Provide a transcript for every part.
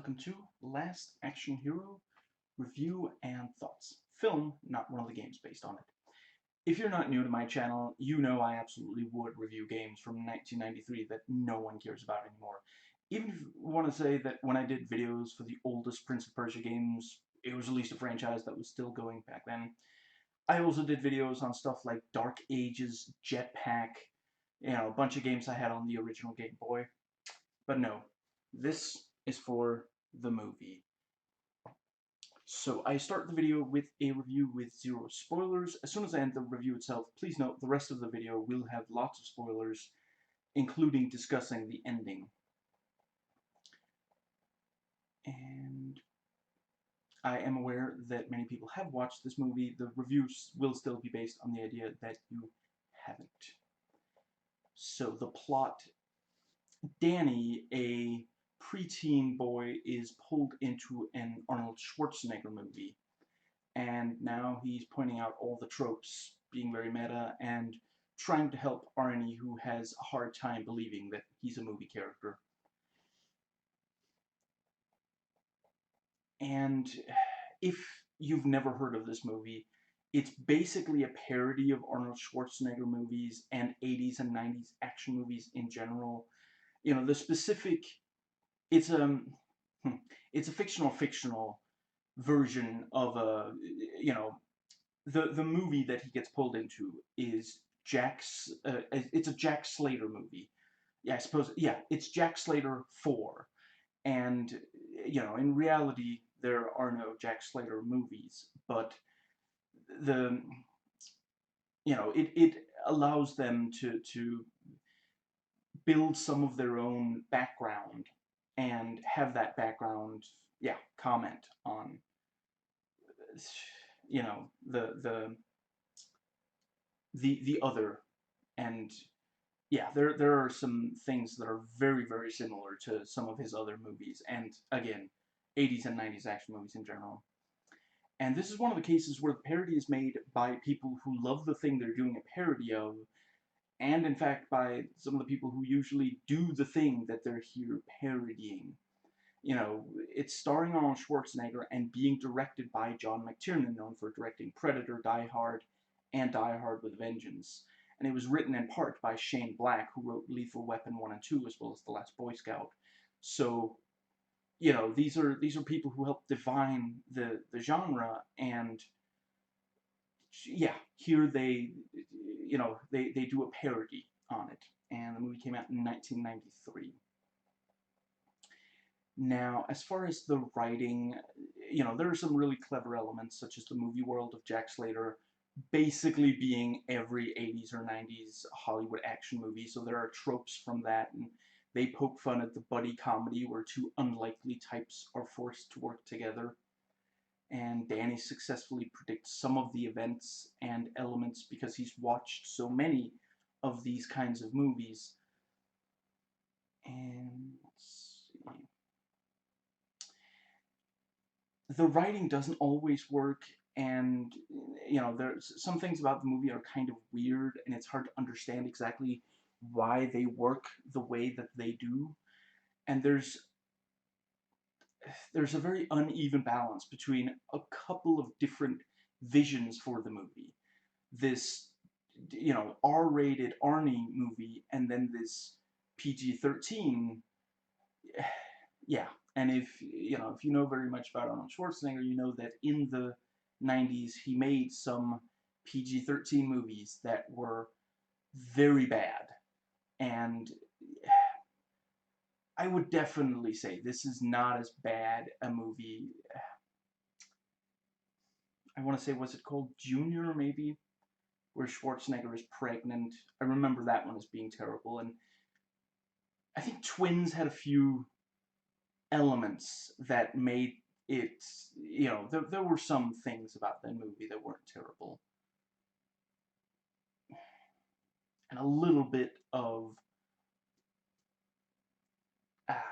Welcome to Last Action Hero Review and Thoughts. Film, not one of the games based on it. If you're not new to my channel, you know I absolutely would review games from 1993 that no one cares about anymore. Even if you want to say that when I did videos for the oldest Prince of Persia games, it was at least a franchise that was still going back then. I also did videos on stuff like Dark Ages, Jetpack, a bunch of games I had on the original Game Boy. But no, this is for the movie. So I start the video with a review with zero spoilers. As soon as I end the review itself, please note the rest of the video will have lots of spoilers, including discussing the ending. And I am aware that many people have watched this movie. The reviews will still be based on the idea that you haven't. So the plot: Danny, a preteen boy, is pulled into an Arnold Schwarzenegger movie. And now he's pointing out all the tropes, being very meta, and trying to help Arnie, who has a hard time believing that he's a movie character. And if you've never heard of this movie, it's basically a parody of Arnold Schwarzenegger movies and 80s and 90s action movies in general. The specific, it's a, it's a fictional version of the movie that he gets pulled into is it's a Jack Slater movie. Yeah, I suppose. Yeah, it's Jack Slater 4, and in reality there are no Jack Slater movies, but the it allows them to build some of their own background and have that background, yeah, comment on the other. And yeah, there are some things that are very similar to some of his other movies, and again, 80s and 90s action movies in general. And this is one of the cases where the parody is made by people who love the thing they're doing a parody of, and in fact by some of the people who usually do the thing that they're here parodying. It's starring Arnold Schwarzenegger and being directed by John McTiernan, known for directing Predator, Die Hard, and Die Hard with a Vengeance. And it was written in part by Shane Black, who wrote Lethal Weapon 1 and 2, as well as The Last Boy Scout. So, these are people who helped define the genre, and yeah, here they do a parody on it. And the movie came out in 1993. Now, as far as the writing, there are some really clever elements, such as the movie world of Jack Slater basically being every 80s or 90s Hollywood action movie. So there are tropes from that, and they poke fun at the buddy comedy where two unlikely types are forced to work together. And Danny successfully predicts some of the events and elements because he's watched so many of these kinds of movies. And let's see. The writing doesn't always work, and there's some things about the movie are kind of weird, and it's hard to understand exactly why they work the way that they do. And there's a very uneven balance between a couple of different visions for the movie. This R-rated Arnie movie, and then this PG-13. Yeah, and if you know very much about Arnold Schwarzenegger, you know that in the 90s he made some PG-13 movies that were very bad. And I would definitely say this is not as bad a movie. I want to say, was it called Junior, maybe? Where Schwarzenegger is pregnant. I remember that one as being terrible. And I think Twins had a few elements that made it, there were some things about that movie that weren't terrible. And a little bit of,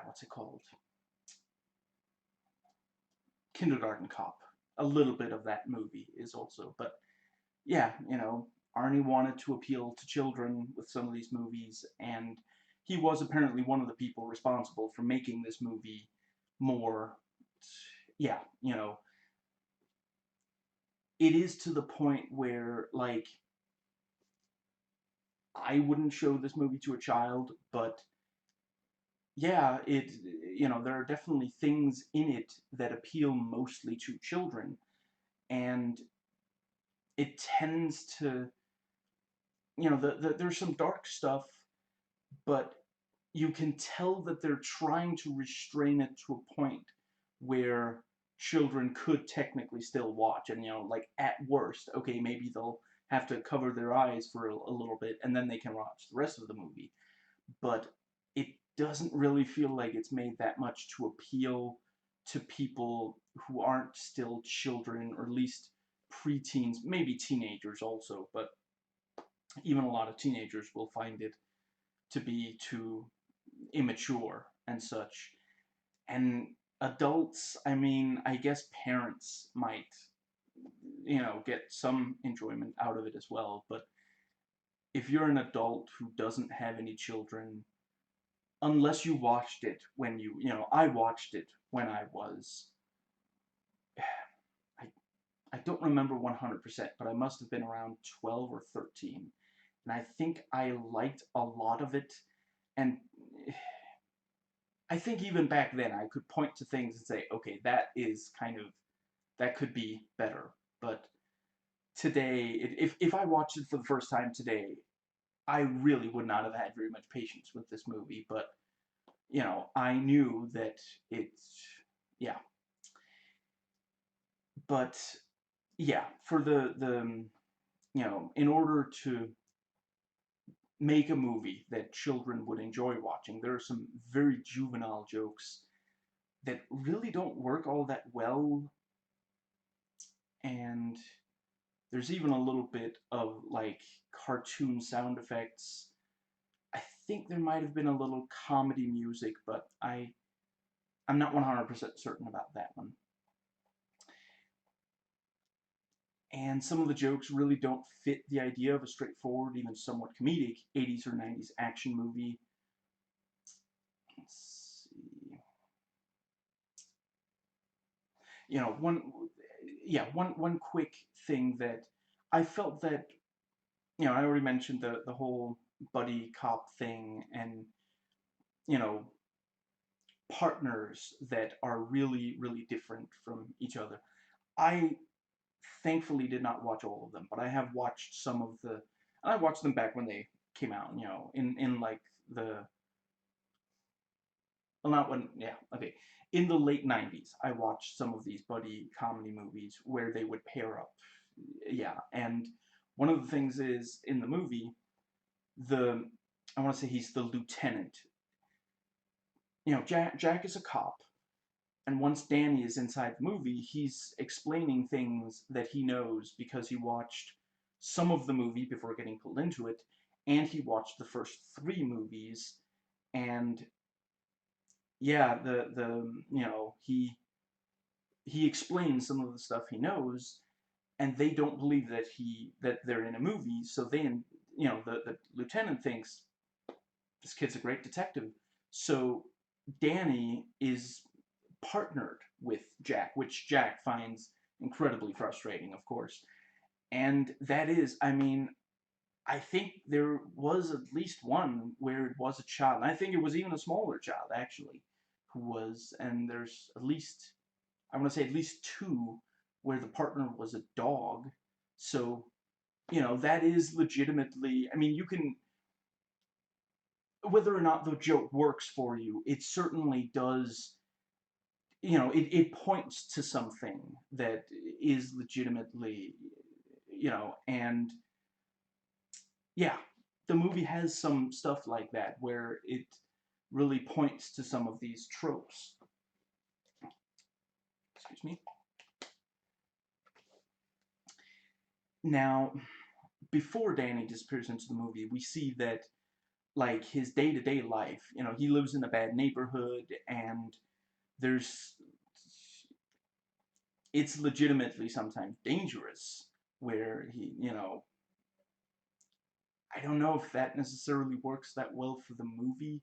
what's it called? Kindergarten Cop. A little bit of that movie is also, but yeah, Arnie wanted to appeal to children with some of these movies, and he was apparently one of the people responsible for making this movie more, yeah, it is to the point where, like, I wouldn't show this movie to a child, but yeah, there are definitely things in it that appeal mostly to children, and it tends to, there's some dark stuff, but you can tell that they're trying to restrain it to a point where children could technically still watch, and like at worst, okay, maybe they'll have to cover their eyes for a little bit, and then they can watch the rest of the movie. But it doesn't really feel like it's made that much to appeal to people who aren't still children, or at least preteens, maybe teenagers also, but even a lot of teenagers will find it to be too immature and such. And adults, I mean, I guess parents might, get some enjoyment out of it as well, but if you're an adult who doesn't have any children, unless you watched it when I watched it when I was, I, I don't remember 100%, but I must have been around 12 or 13. And I think I liked a lot of it. And I think even back then I could point to things and say, okay, that could be better. But today, if I watched it for the first time today, I really would not have had very much patience with this movie. But, I knew that it's, yeah. But, yeah, for in order to make a movie that children would enjoy watching, there are some very juvenile jokes that really don't work all that well, and there's even a little bit of like cartoon sound effects. I think there might have been a little comedy music, but I'm not 100% certain about that one. And some of the jokes really don't fit the idea of a straightforward, even somewhat comedic 80s or 90s action movie. Let's see. One, yeah, one quick thing that I felt that, I already mentioned the whole buddy cop thing, and, you know, partners that are really, really different from each other. I thankfully did not watch all of them, but I have watched some of the, and I watched them back when they came out, in like the, well, not when, yeah, okay. In the late 90s, I watched some of these buddy comedy movies where they would pair up. Yeah, and one of the things is in the movie, the, I want to say he's the lieutenant. Jack is a cop, and once Danny is inside the movie, he's explaining things that he knows because he watched some of the movie before getting pulled into it, and he watched the first three movies, and yeah, he explains some of the stuff he knows, and they don't believe that they're in a movie, so then, the lieutenant thinks this kid's a great detective. So Danny is partnered with Jack, which Jack finds incredibly frustrating, of course. And that is, I mean, I think there was at least one where it was a child. And I think it was even a smaller child, actually, who was, and there's at least, I want to say at least two where the partner was a dog. So, that is legitimately, I mean, you can, whether or not the joke works for you, it certainly does, it points to something that is legitimately, and yeah, the movie has some stuff like that where it really points to some of these tropes. Excuse me. Now, before Danny disappears into the movie, we see that, like, his day-to-day life, he lives in a bad neighborhood, and there's, it's legitimately sometimes dangerous, where he, I don't know if that necessarily works that well for the movie.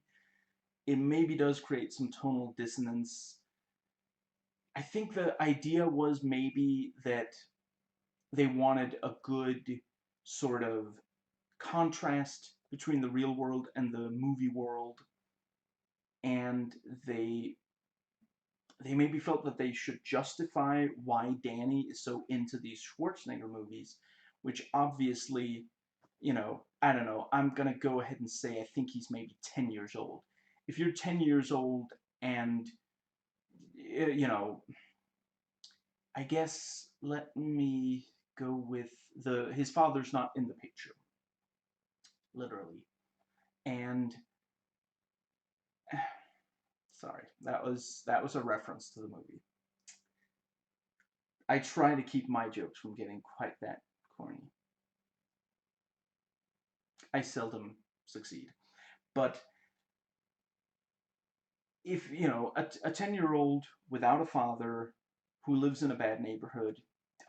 It maybe does create some tonal dissonance, I think the idea was maybe that they wanted a good sort of contrast between the real world and the movie world, and they they maybe felt that they should justify why Danny is so into these Schwarzenegger movies, which obviously, I don't know, I'm gonna go ahead and say I think he's maybe 10 years old. If you're 10 years old and, you know, I guess let me go with his father's not in the picture, literally. And sorry, that was a reference to the movie. I try to keep my jokes from getting quite that corny. I seldom succeed. But if, a 10-year-old without a father who lives in a bad neighborhood,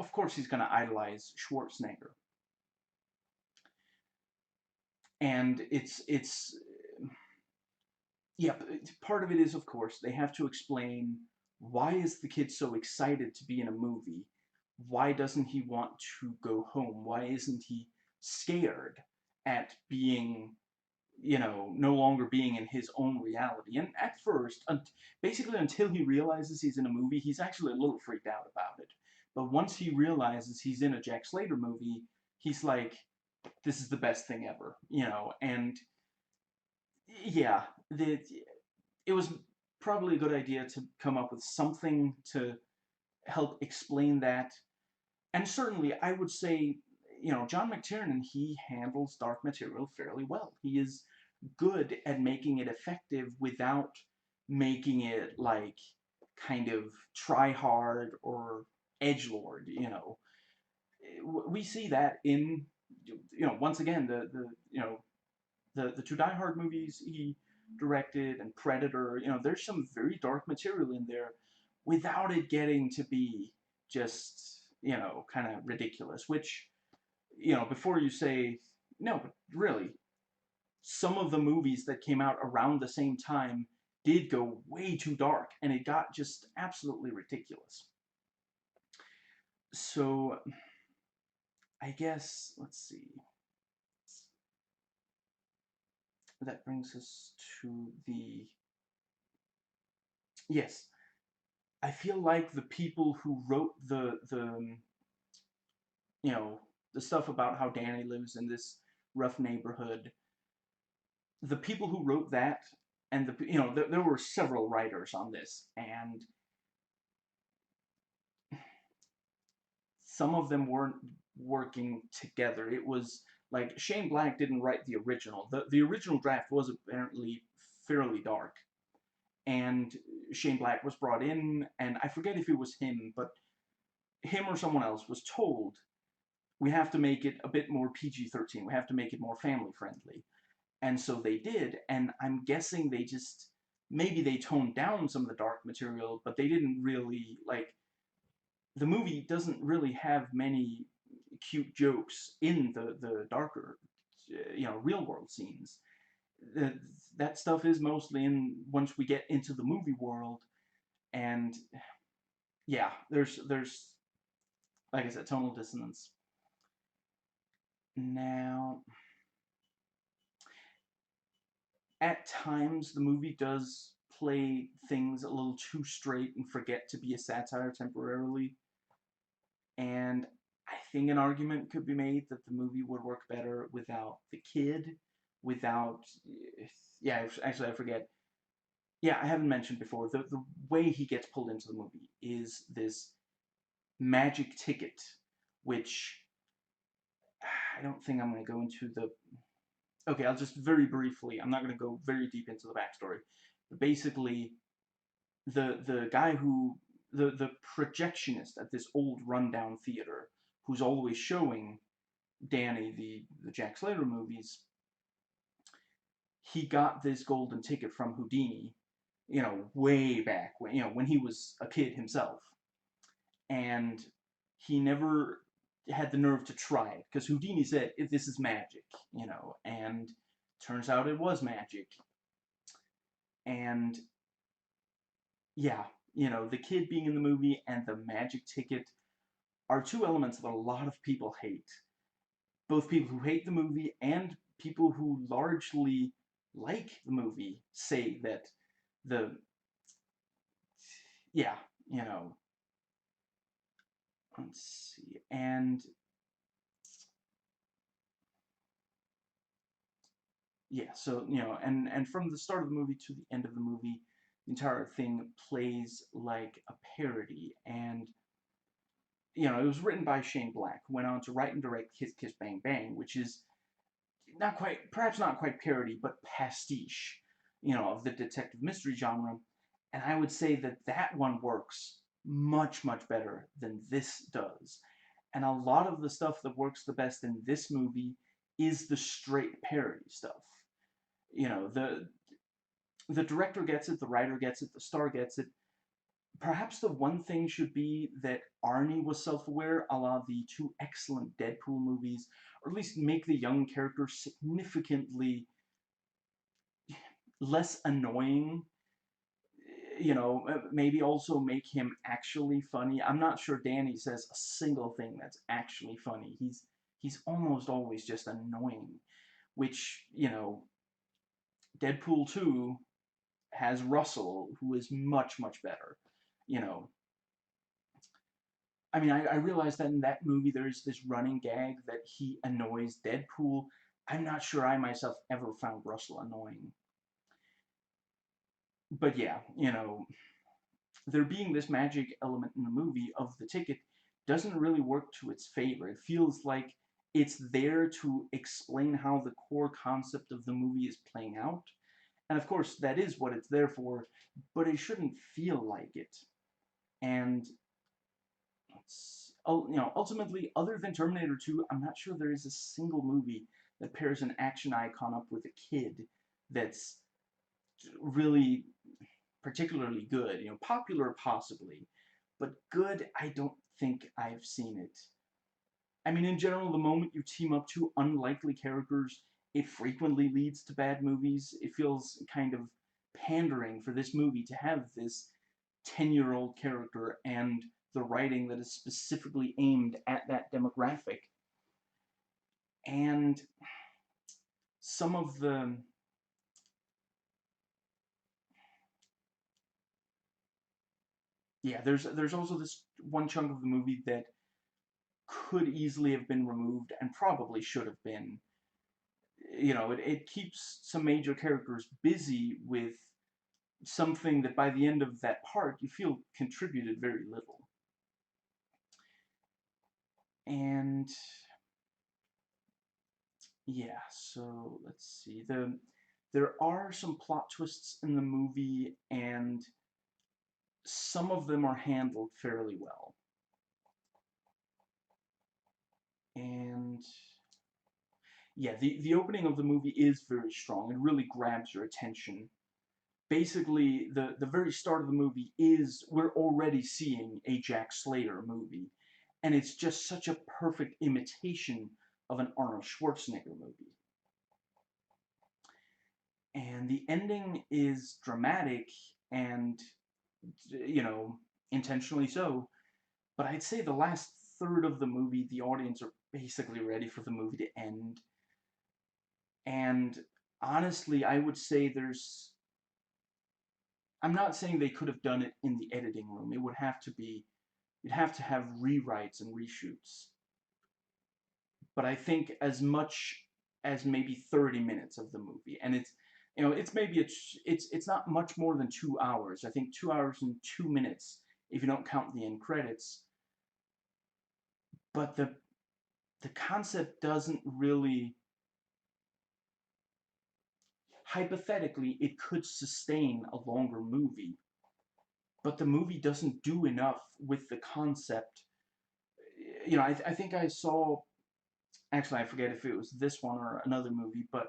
of course he's going to idolize Schwarzenegger. And yeah, part of it is, of course, they have to explain why is the kid so excited to be in a movie? Why doesn't he want to go home? Why isn't he scared at being, no longer being in his own reality? And at first, basically until he realizes he's in a movie, he's actually a little freaked out about it. But once he realizes he's in a Jack Slater movie, he's like, this is the best thing ever, and yeah, it was probably a good idea to come up with something to help explain that. And certainly, I would say, John McTiernan, he handles dark material fairly well. He is good at making it effective without making it like kind of try hard or edgelord. We see that in, once again, the two Die Hard movies he directed and Predator. There's some very dark material in there without it getting to be just, kind of ridiculous. Which, before you say, no, but really, some of the movies that came out around the same time did go way too dark, and it got just absolutely ridiculous. So, I guess, let's see. That brings us to the. Yes, I feel like the people who wrote you know the stuff about how Danny lives in this rough neighborhood, the people who wrote that, and there were several writers on this, and some of them weren't working together. It was like Shane Black didn't write the original. The original draft was apparently fairly dark, and Shane Black was brought in, and I forget if it was him, but him or someone else was told, we have to make it a bit more PG-13. We have to make it more family friendly. And so they did, and I'm guessing they just, maybe they toned down some of the dark material, but they didn't really, like, the movie doesn't really have many cute jokes in the darker, real world scenes. That stuff is mostly in once we get into the movie world, and yeah, there's like I said, tonal dissonance. Now, at times the movie does play things a little too straight and forget to be a satire temporarily. And I think an argument could be made that the movie would work better without the kid, without, yeah, actually I forget. Yeah, I haven't mentioned before, the way he gets pulled into the movie is this magic ticket, which I don't think I'm going to go into the. Okay, I'll just very briefly, I'm not going to go very deep into the backstory. But basically, the guy who, the projectionist at this old rundown theater, who's always showing Danny the Jack Slater movies, he got this golden ticket from Houdini, way back when, when he was a kid himself. And he never had the nerve to try it, because Houdini said, if this is magic, and turns out it was magic. And yeah, the kid being in the movie and the magic ticket are two elements that a lot of people hate. Both people who hate the movie and people who largely like the movie say that the, yeah, you know, let's see, and yeah, so, and from the start of the movie to the end of the movie, the entire thing plays like a parody, and it was written by Shane Black, who went on to write and direct Kiss Kiss Bang Bang, which is not quite, perhaps not quite parody, but pastiche, of the detective mystery genre. And I would say that that one works much, much better than this does. And a lot of the stuff that works the best in this movie is the straight parody stuff. The director gets it, the writer gets it, the star gets it. Perhaps the one thing should be that Arnie was self-aware, a la the two excellent Deadpool movies, or at least make the young character significantly less annoying. Maybe also make him actually funny. I'm not sure Danny says a single thing that's actually funny. He's almost always just annoying, which, Deadpool 2 has Russell, who is much, much better. You know, I mean, I realize that in that movie there's this running gag that he annoys Deadpool. I'm not sure I myself ever found Russell annoying. But yeah, there being this magic element in the movie of the ticket doesn't really work to its favor. It feels like it's there to explain how the core concept of the movie is playing out. And of course, that is what it's there for, but it shouldn't feel like it. And ultimately, other than Terminator 2, I'm not sure there is a single movie that pairs an action icon up with a kid that's really particularly good. Popular possibly, but good, I don't think I've seen it. I mean, in general, the moment you team up two unlikely characters, it frequently leads to bad movies. It feels kind of pandering for this movie to have this 10-year-old character and the writing that is specifically aimed at that demographic. And some of the yeah, there's also this one chunk of the movie that could easily have been removed and probably should have been. It keeps some major characters busy with something that by the end of that part you feel contributed very little. And yeah, so let's see. There are some plot twists in the movie, and some of them are handled fairly well. And yeah, the opening of the movie is very strong. It really grabs your attention. Basically, the very start of the movie is we're already seeing a Jack Slater movie, and it's just such a perfect imitation of an Arnold Schwarzenegger movie. And the ending is dramatic and, intentionally so, but I'd say the last third of the movie, the audience are basically ready for the movie to end. And honestly, I would say I'm not saying they could have done it in the editing room. You'd have to have rewrites and reshoots. But I think as much as maybe 30 minutes of the movie, and it's maybe it's not much more than 2 hours. I think 2 hours and 2 minutes if you don't count the end credits. But the concept doesn't really. Hypothetically, it could sustain a longer movie, but the movie doesn't do enough with the concept. I think I saw, actually, I forget if it was this one or another movie, but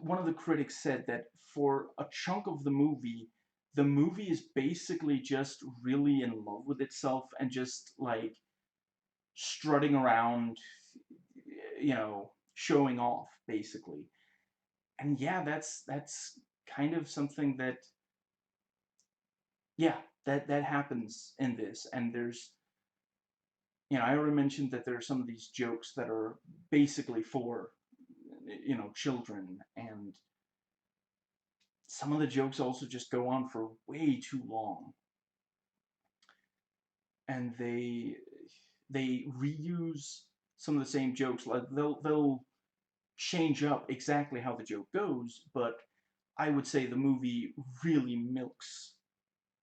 one of the critics said that for a chunk of the movie is basically just really in love with itself and just like strutting around, showing off, basically. And yeah, that's kind of something that yeah, that happens in this, and there's, I already mentioned that there are some of these jokes that are basically for, children, and some of the jokes also just go on for way too long, and they reuse some of the same jokes. Like they'll change up exactly how the joke goes, but I would say the movie really milks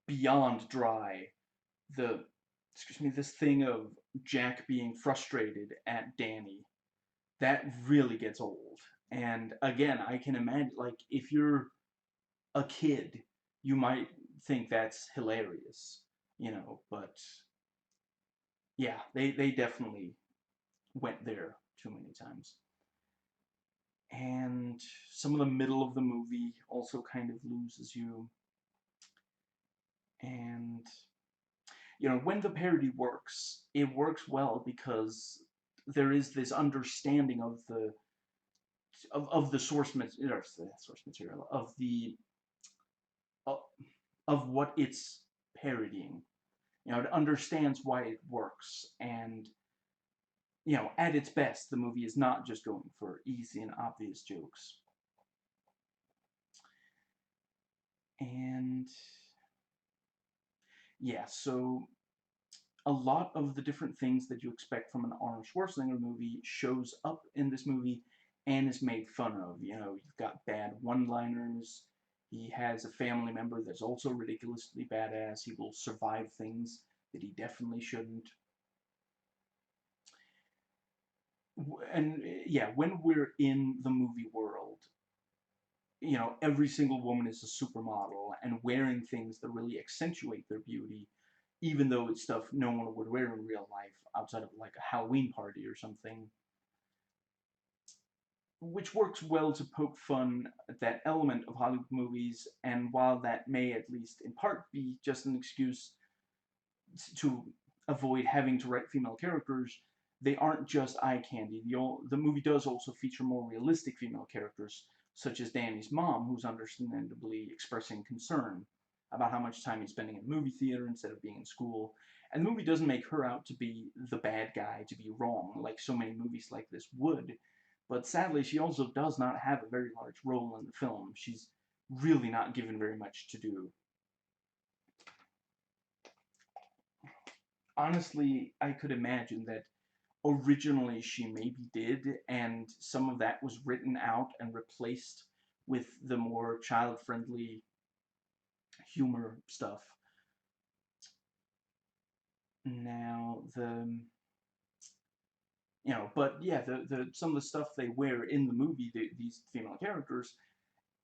beyond dry the this thing of Jack being frustrated at Danny. That really gets old. And again, I can imagine, like, if you're a kid, you might think that's hilarious, but yeah, they definitely went there too many times. And some of the middle of the movie also kind of loses you. And, when the parody works, it works well because there is this understanding of the source material of, of what it's parodying. It understands why it works, and at its best, the movie is not just going for easy and obvious jokes. And yeah, so a lot of the different things that you expect from an Arnold Schwarzenegger movie shows up in this movie and is made fun of. You've got bad one-liners. He has a family member that's also ridiculously badass. He will survive things that he definitely shouldn't. And yeah, when we're in the movie world, every single woman is a supermodel and wearing things that really accentuate their beauty, even though it's stuff no one would wear in real life outside of like a Halloween party or something, which works well to poke fun at that element of Hollywood movies. And while that may, at least in part, be just an excuse to avoid having to write female characters, they aren't just eye candy. The movie does also feature more realistic female characters, such as Danny's mom, who's understandably expressing concern about how much time he's spending in a movie theater instead of being in school. And the movie doesn't make her out to be the bad guy, to be wrong, like so many movies like this would. But sadly, she also does not have a very large role in the film. She's really not given very much to do. Honestly, I could imagine that originally she maybe did, and some of that was written out and replaced with the more child-friendly humor stuff. Now, but yeah, the some of the stuff they wear in the movie, these female characters,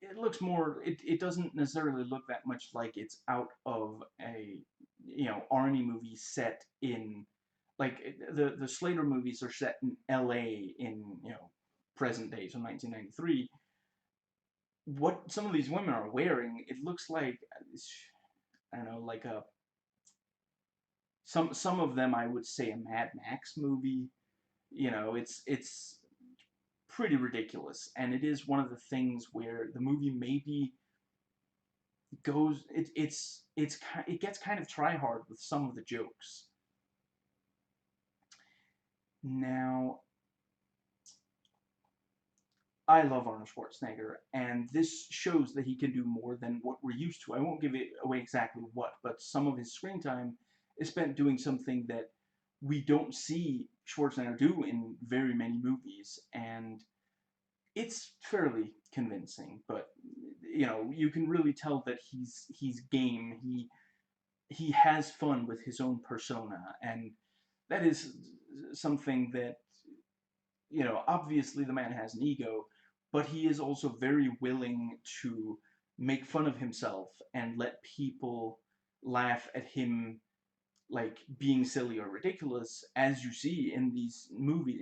it looks more, it doesn't necessarily look that much like it's out of a, Arnie movie set in, like, the Slater movies are set in LA in, present day, so 1993. What some of these women are wearing, it looks like, I don't know, like a, some of them I would say a Mad Max movie. It's pretty ridiculous, and it is one of the things where the movie maybe goes it gets kind of try hard with some of the jokes. Now, I love Arnold Schwarzenegger, and this shows that he can do more than what we're used to. I won't give it away exactly what, but some of his screen time is spent doing something that we don't see Schwarzenegger do in very many movies, and it's fairly convincing. But you can really tell that he's game. He has fun with his own persona, and that is something that, obviously the man has an ego, but he is also very willing to make fun of himself and let people laugh at him, like, being silly or ridiculous, as you see in these movies.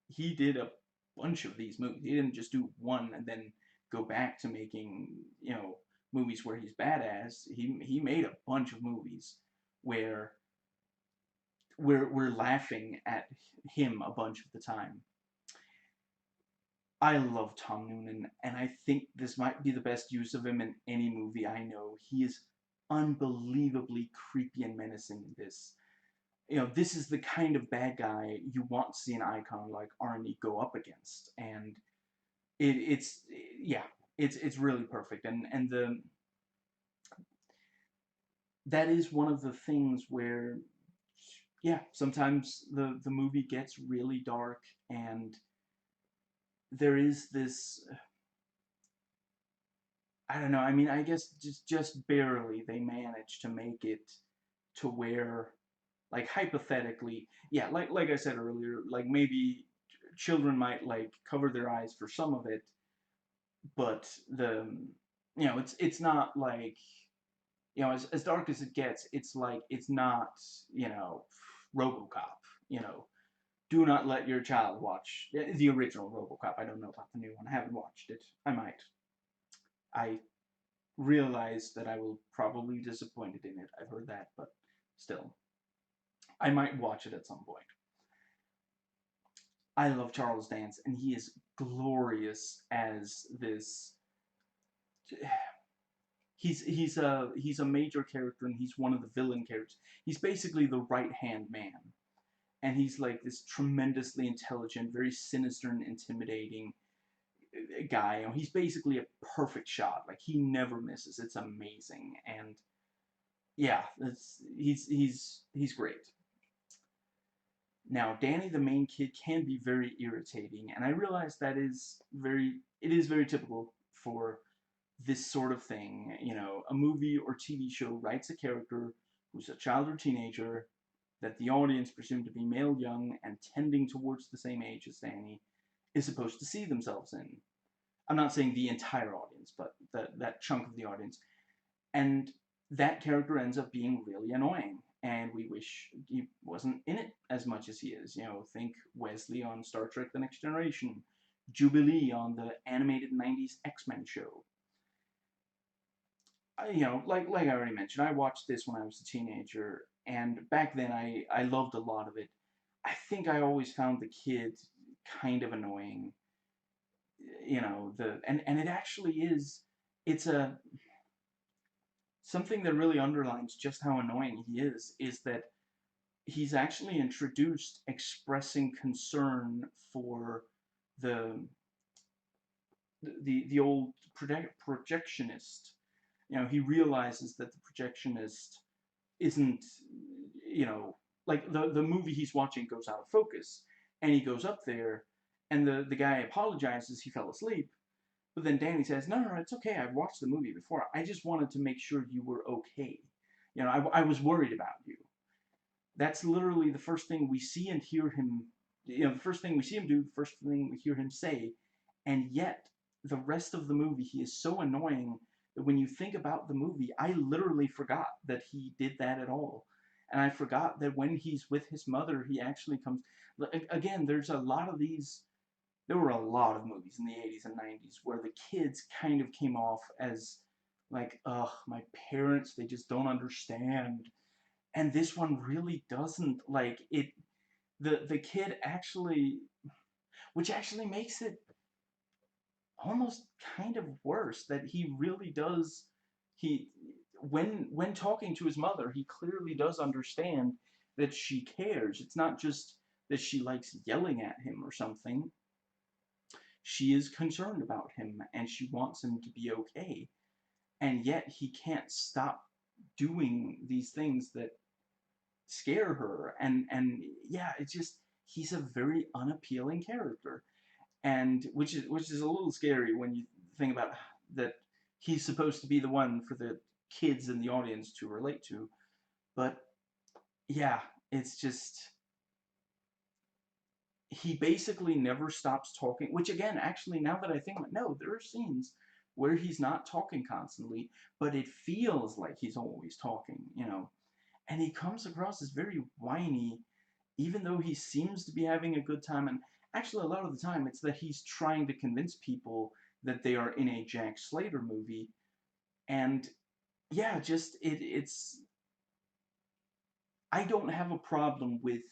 He did a bunch of these movies. He didn't just do one and then go back to making, movies where he's badass. He made a bunch of movies where we're laughing at him a bunch of the time. I love Tom Noonan, and I think this might be the best use of him in any movie I know. He is unbelievably creepy and menacing in this. This is the kind of bad guy you want to see an icon like Arnie go up against, and it's yeah, it's really perfect, and that is one of the things where, yeah, sometimes the movie gets really dark, and there is this, I don't know, I mean, I guess just barely they manage to make it to where, like, hypothetically, yeah, like I said earlier, like, maybe children might, like, cover their eyes for some of it, but it's not like, as dark as it gets, it's like, it's not, RoboCop, you know. Do not let your child watch the original RoboCop. I don't know about the new one. I haven't watched it. I might. I realize that I will probably be disappointed in it. I've heard that, but still, I might watch it at some point. I love Charles Dance, and he is glorious as this. He's a major character, and he's one of the villain characters. He's basically the right hand man, and he's like this tremendously intelligent, very sinister and intimidating guy. He's basically a perfect shot. Like, he never misses. It's amazing, and yeah, he's great. Now, Danny, the main kid, can be very irritating, and I realize it is very typical for this sort of thing. A movie or TV show writes a character who's a child or teenager that the audience, presumed to be male, young, and tending towards the same age as Danny, is supposed to see themselves in. I'm not saying the entire audience, but that chunk of the audience. And that character ends up being really annoying, and we wish he wasn't in it as much as he is. Think Wesley on Star Trek: The Next Generation, Jubilee on the animated '90s X-Men show. Like I already mentioned, I watched this when I was a teenager, and back then I loved a lot of it. I think I always found the kid kind of annoying. And it actually is. It's a something that really underlines just how annoying he is that he's actually introduced expressing concern for the the old projectionist. He realizes that the projectionist isn't, like, the movie he's watching goes out of focus, and he goes up there, and the guy apologizes he fell asleep, but then Danny says, no, no, no, it's okay, I've watched the movie before, I just wanted to make sure you were okay. I was worried about you. That's literally the first thing we see and hear him, the first thing we see him do, the first thing we hear him say, and yet the rest of the movie, he is so annoying that when you think about the movie, I literally forgot that he did that at all. And I forgot that when he's with his mother, he actually comes. Again, there's a lot of these. There were a lot of movies in the 80s and 90s where the kids kind of came off as like, ugh, my parents, they just don't understand. And this one really doesn't. Like, the kid actually, which actually makes it almost kind of worse, that he really does, he when talking to his mother, he clearly does understand that she cares. It's not just that she likes yelling at him or something. She is concerned about him, and she wants him to be okay, and yet he can't stop doing these things that scare her. And yeah, it's just, he's a very unappealing character, and which is a little scary when you think about that he's supposed to be the one for the kids in the audience to relate to. But yeah, it's just, he basically never stops talking, which, again, actually, now that I think about it, no, there are scenes where he's not talking constantly, but it feels like he's always talking. And he comes across as very whiny, even though he seems to be having a good time. And actually, a lot of the time, it's that he's trying to convince people that they are in a Jack Slater movie. And yeah, just it's. I don't have a problem with,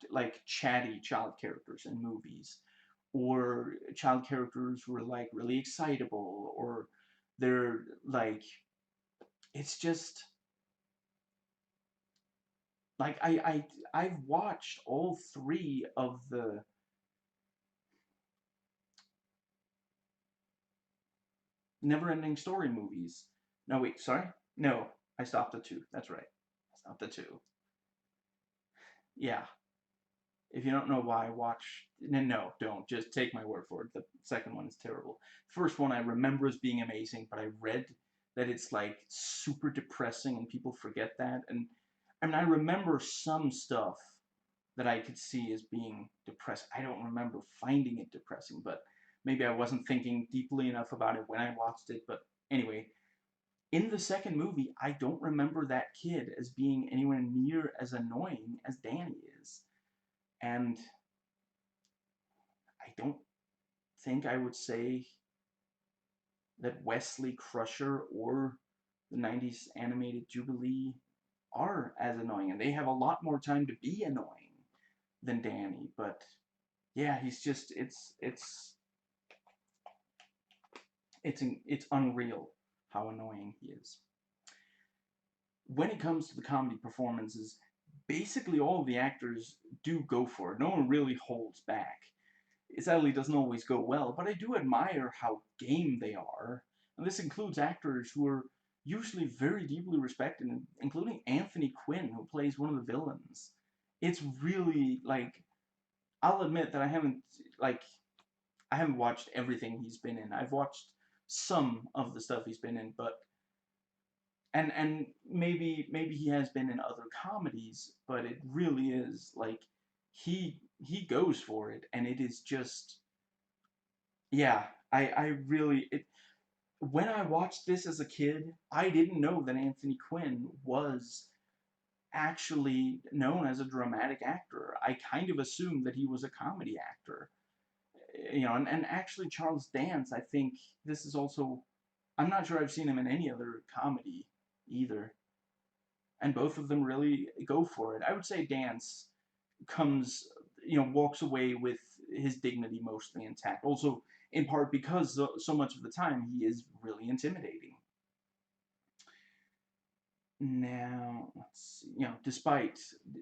like, chatty child characters in movies, or child characters who are, like, really excitable, or they're like, it's just like I've watched all three of the Never-Ending Story movies. No, wait, sorry. No, I stopped at two. That's right. I stopped at two. Yeah. If you don't know why, watch. No, don't. Just take my word for it. The second one is terrible. First one I remember as being amazing, but I read that it's like super depressing and people forget that. And I mean, I remember some stuff that I could see as being depressed. I don't remember finding it depressing, but maybe I wasn't thinking deeply enough about it when I watched it. But anyway, in the second movie, I don't remember that kid as being anywhere near as annoying as Danny is. And I don't think I would say that Wesley Crusher or the 90s animated Jubilee are as annoying. And they have a lot more time to be annoying than Danny. But yeah, he's just, it's unreal how annoying he is. When it comes to the comedy performances, basically all of the actors do go for it. No one really holds back. It sadly doesn't always go well, but I do admire how game they are. And this includes actors who are usually very deeply respected, including Anthony Quinn, who plays one of the villains. It's really, like, I'll admit that like, I haven't watched everything he's been in. I've watched some of the stuff he's been in, but and maybe he has been in other comedies, but it really is like he goes for it, and it is just yeah. I really it when I watched this as a kid, I didn't know that Anthony Quinn was actually known as a dramatic actor. I kind of assumed that he was a comedy actor. You know, and actually Charles Dance, I think this is also, I'm not sure I've seen him in any other comedy either. And both of them really go for it. I would say Dance comes, walks away with his dignity mostly intact. Also, in part because so much of the time he is really intimidating. Now, let's see, despite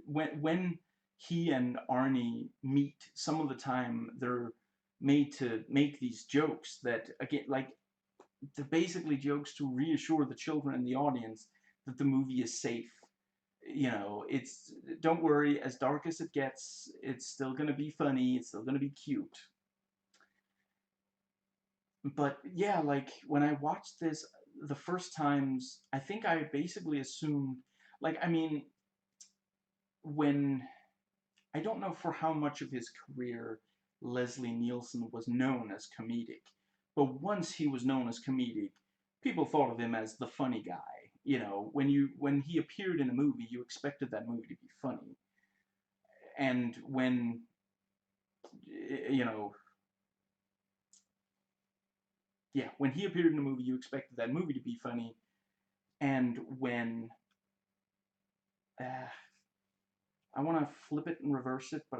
when he and Arnie meet, some of the time they're made to make these jokes that, again, like, they're basically jokes to reassure the children in the audience that the movie is safe. It's, don't worry, as dark as it gets, it's still gonna be funny, it's still gonna be cute. But yeah, like, when I watched this the first times, I think I basically assumed, like, I mean, when, I don't know for how much of his career Leslie Nielsen was known as comedic, but once he was known as comedic, people thought of him as the funny guy. When he appeared in a movie, you expected that movie to be funny. And when, you know, yeah, when he appeared in a movie, you expected that movie to be funny. And when, uh, I want to flip it and reverse it, but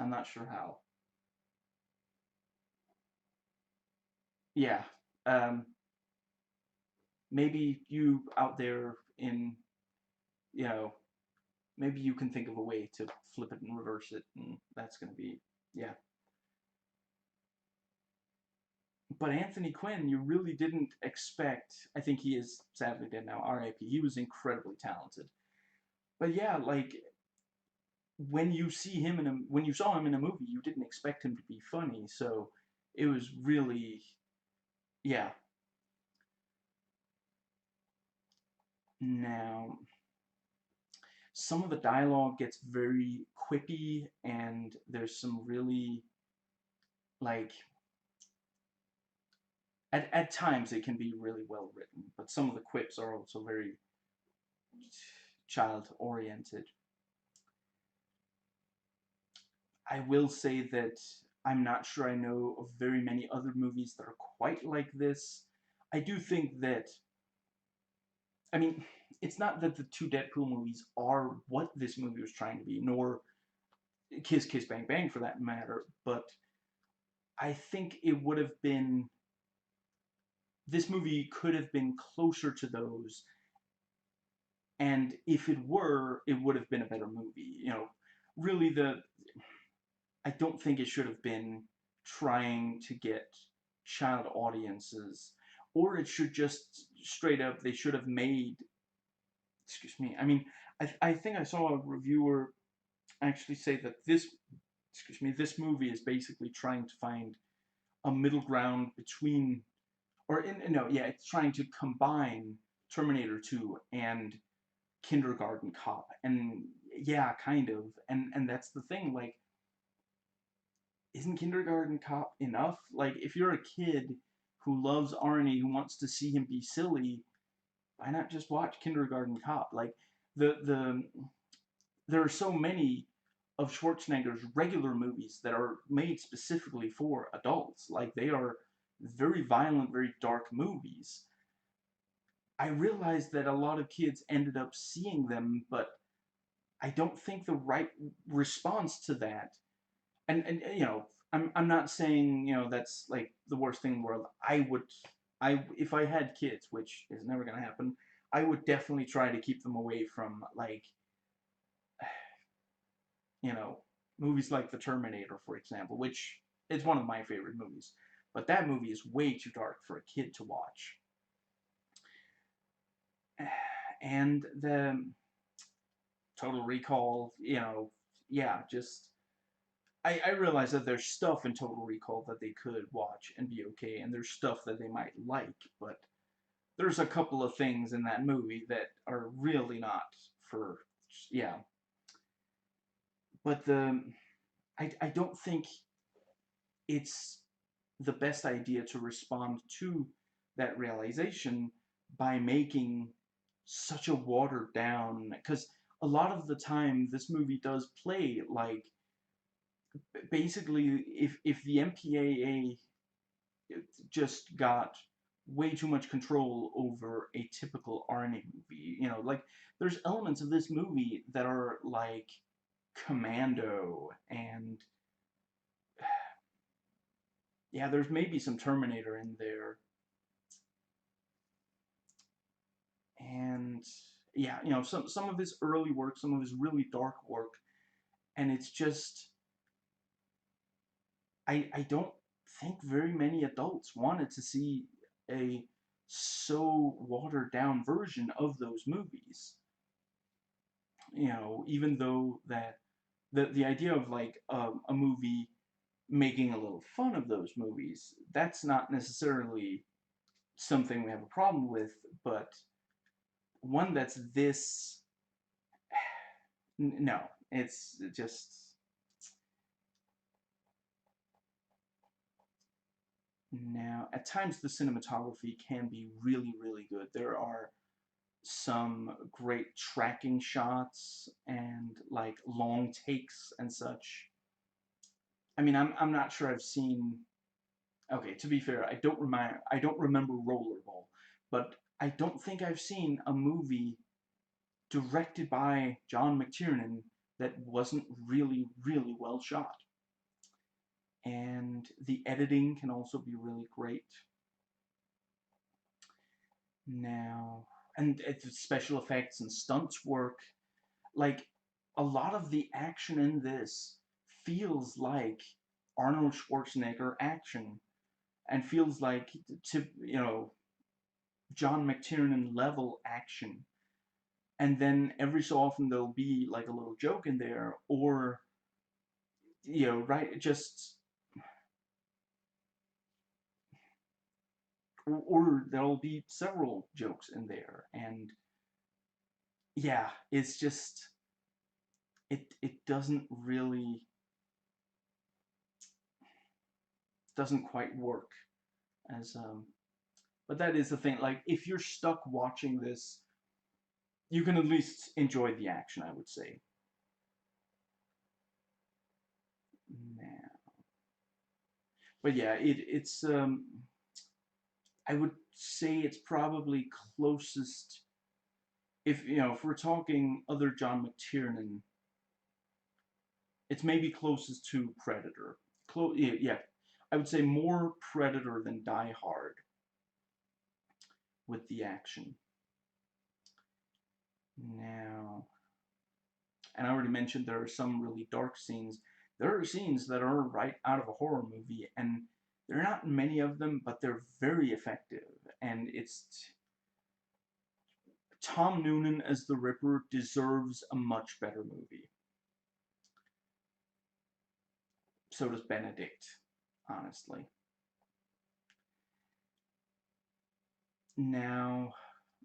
I'm not sure how. Yeah, um, maybe you out there in, you know, maybe you can think of a way to flip it and reverse it, and that's going to be, yeah. But Anthony Quinn, you really didn't expect. I think he is sadly dead now, R.I.P. He was incredibly talented. But yeah, like, when you saw him in a movie, you didn't expect him to be funny, so it was really, yeah. Now, some of the dialogue gets very quippy, and there's some really, like, at times it can be really well written, but some of the quips are also very child oriented. I will say that I'm not sure I know of very many other movies that are quite like this. I do think that, I mean, it's not that the two Deadpool movies are what this movie was trying to be, nor Kiss Kiss Bang Bang for that matter, but I think it would have been, this movie could have been closer to those And if it were, it would have been a better movie. Really, I don't think it should have been trying to get child audiences, or it should just straight up, they should have made, excuse me, I mean, I think I saw a reviewer actually say that this movie is basically trying to find a middle ground between, no, yeah, it's trying to combine Terminator 2 and Kindergarten Cop. And yeah, kind of. And that's the thing, like, isn't Kindergarten Cop enough? Like, if you're a kid who loves Arnie, who wants to see him be silly, why not just watch Kindergarten Cop? Like, the there are so many of Schwarzenegger's regular movies that are made specifically for adults. Like, they are very violent, very dark movies. I realized that a lot of kids ended up seeing them, but I don't think the right response to that, and I'm not saying that's like the worst thing in the world. If I had kids, which is never gonna happen, I would definitely try to keep them away from, like, you know movies like The Terminator, for example, which is one of my favorite movies. But that movie is way too dark for a kid to watch. And the Total Recall, yeah, just I realize that there's stuff in Total Recall that they could watch and be okay, and there's stuff that they might like, but there's a couple of things in that movie that are really not for, yeah. But I don't think it's the best idea to respond to that realization by making such a watered down, because a lot of the time this movie does play like, basically, if the MPAA just got way too much control over a typical Arnie movie. Like, there's elements of this movie that are like Commando, and yeah, there's maybe some Terminator in there, and yeah, some of his early work, some of his really dark work, and it's just, I don't think very many adults wanted to see a so watered down version of those movies. Even though that the idea of, like, a movie making a little fun of those movies, that's not necessarily something we have a problem with, but one that's this, no, it's just, now, at times the cinematography can be really, really good. There are some great tracking shots and, like, long takes and such. I mean, I'm not sure I've seen. Okay, to be fair, I don't remember Rollerball, but I don't think I've seen a movie directed by John McTiernan that wasn't really, really well shot. And the editing can also be really great. Now, and it's special effects and stunts work. Like, a lot of the action in this feels like Arnold Schwarzenegger action, and feels like, to John McTiernan level action. And then every so often there'll be like a little joke in there, or right, just, or there'll be several jokes in there, and yeah, it's just, it doesn't quite work as, but that is the thing. Like, if you're stuck watching this, you can at least enjoy the action, I would say. Now, but yeah, it's I would say it's probably closest, if we're talking other John McTiernan, it's maybe closest to Predator. Yeah, yeah, I would say more Predator than Die Hard with the action. Now, and I already mentioned there are some really dark scenes. There are scenes that are right out of a horror movie, and there are not many of them, but they're very effective. And it's Tom Noonan as the Ripper deserves a much better movie. So does Benedict, honestly. Now,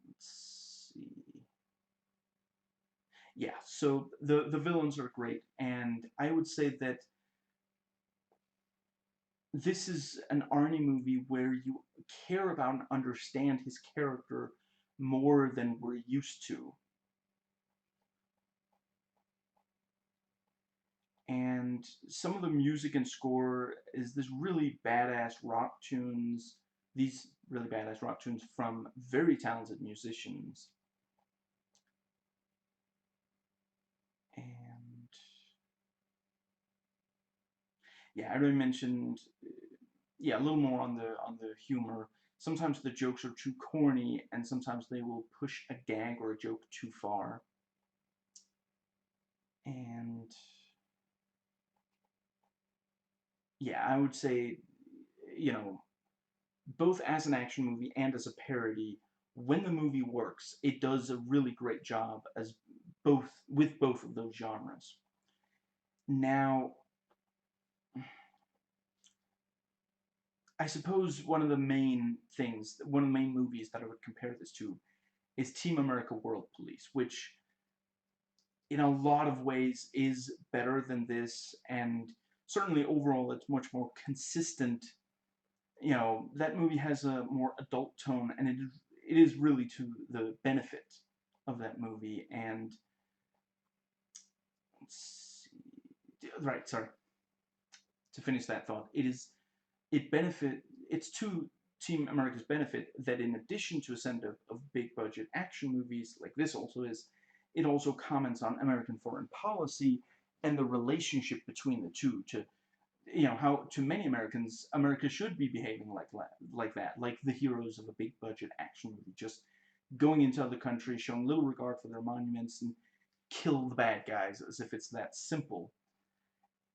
let's see. Yeah, so the villains are great, and I would say that this is an Arnie movie where you care about and understand his character more than we're used to. And some of the music and score is this really badass rock tunes, these really badass rock tunes from very talented musicians. And yeah, I already mentioned, yeah, a little more on the humor. Sometimes the jokes are too corny, and sometimes they will push a gag or a joke too far. And yeah, I would say, you know, both as an action movie and as a parody, when the movie works, it does a really great job as both of those genres. Now, I suppose one of the main movies that I would compare this to is Team America World Police, which in a lot of ways is better than this, and certainly overall it's much more consistent. That movie has a more adult tone, and it is really to the benefit of that movie. And let's see, right, sorry, to finish that thought, it's to Team America's benefit that in addition to a set of big budget action movies like this also is, it also comments on American foreign policy and the relationship between the two. To how to many Americans, America should be behaving like the heroes of a big budget action movie, just going into other countries, showing little regard for their monuments, and kill the bad guys as if it's that simple.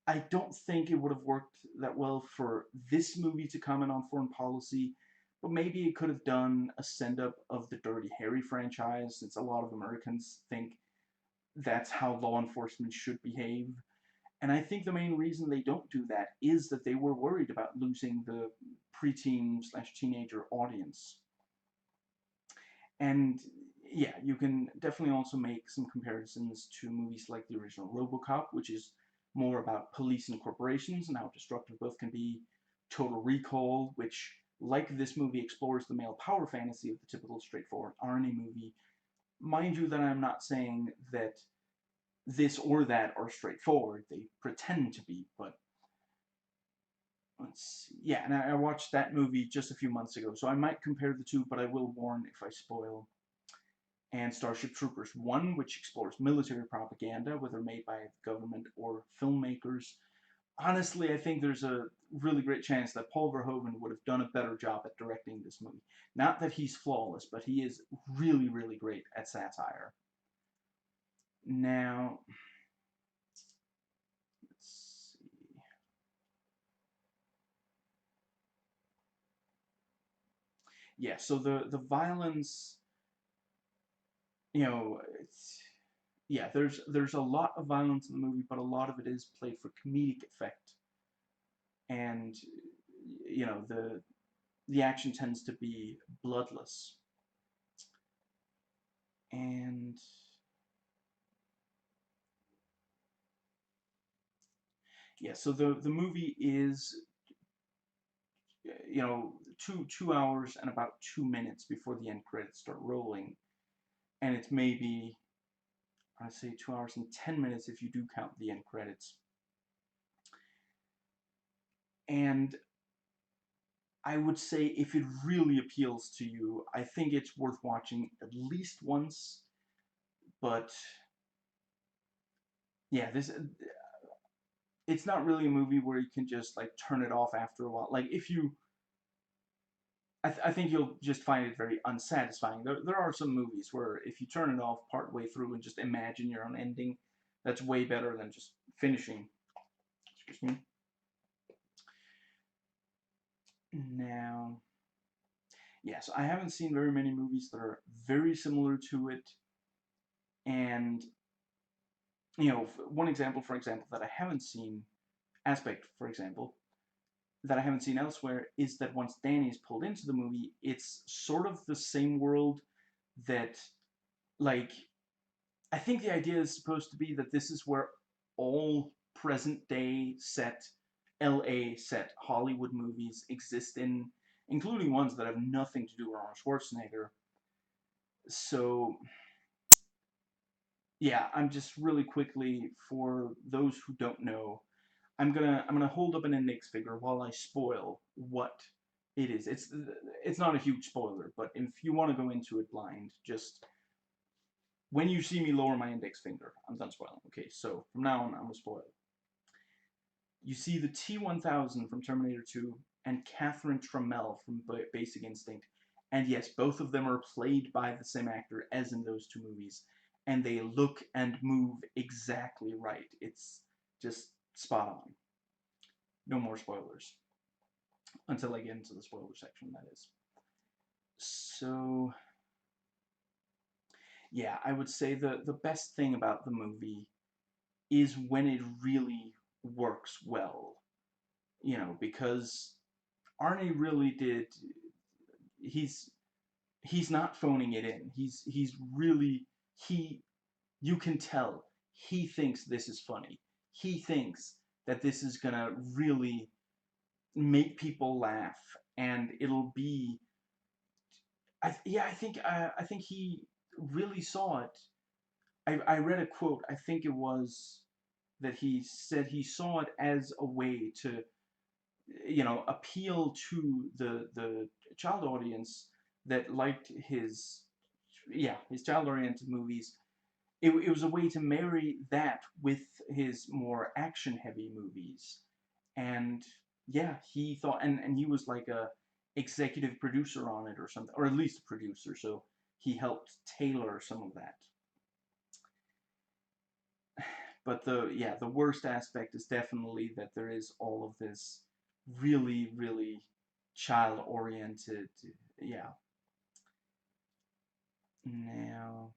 I don't think it would have worked that well for this movie to comment on foreign policy, but maybe it could have done a send up of the Dirty Harry franchise, since a lot of Americans think that's how law enforcement should behave. And I think the main reason they don't do that is that they were worried about losing the preteen/teenager audience. And yeah, you can definitely also make some comparisons to movies like the original RoboCop, which is more about police and corporations and how destructive both can be. Total Recall, which, like this movie, explores the male power fantasy of the typical straightforward Arnie movie. Mind you, that I'm not saying that this or that are straightforward. They pretend to be, but let's see. Yeah, and I watched that movie just a few months ago, so I might compare the two, but I will warn if I spoil. And Starship Troopers 1, which explores military propaganda, whether made by the government or filmmakers. Honestly, I think there's a really great chance that Paul Verhoeven would have done a better job at directing this movie. Not that he's flawless, but he is really, really great at satire. Now, let's see. Yeah, so the violence, it's yeah, there's a lot of violence in the movie, but a lot of it is played for comedic effect, and the action tends to be bloodless, and yeah, so the movie is two hours and about 2 minutes before the end credits start rolling, and it's maybe I'd say 2 hours and 10 minutes if you do count the end credits, and I would say if it really appeals to you, I think it's worth watching at least once. But yeah, this it's not really a movie where you can just like turn it off after a while. Like I think you'll just find it very unsatisfying. There are some movies where if you turn it off partway through and just imagine your own ending, that's way better than just finishing. Excuse me. Now, yes, I haven't seen very many movies that are very similar to it, and one example, for example, that I haven't seen, aspect, for example, that I haven't seen elsewhere is that once Danny is pulled into the movie, it's sort of the same world that, like, I think the idea is supposed to be that this is where all present day set, LA set Hollywood movies exist in, including ones that have nothing to do with Arnold Schwarzenegger. So, yeah, I'm just really quickly, for those who don't know, I'm gonna hold up an index figure while I spoil what it is. It's not a huge spoiler, but if you want to go into it blind, just when you see me lower my index finger, I'm done spoiling. Okay, so from now on, I'm gonna spoil. You see the T-1000 from Terminator 2 and Catherine Trammell from Basic Instinct, and yes, both of them are played by the same actor as in those two movies, and they look and move exactly right. It's just spot on. No more spoilers. Until I get into the spoiler section, that is. So, yeah, I would say the best thing about the movie is when it really works well. Because Arnie really did. He's he's not phoning it in. He's really he. You can tell he thinks this is funny. He thinks that this is gonna really make people laugh, and it'll be. I think he really saw it. I read a quote. I think it was that he said he saw it as a way to appeal to the child audience that liked his child oriented movies. It was a way to marry that with his more action heavy movies. And yeah, he thought, and he was like a executive producer on it or something, or at least a producer, so he helped tailor some of that. But the worst aspect is definitely that there is all of this really, really child oriented, yeah. Now,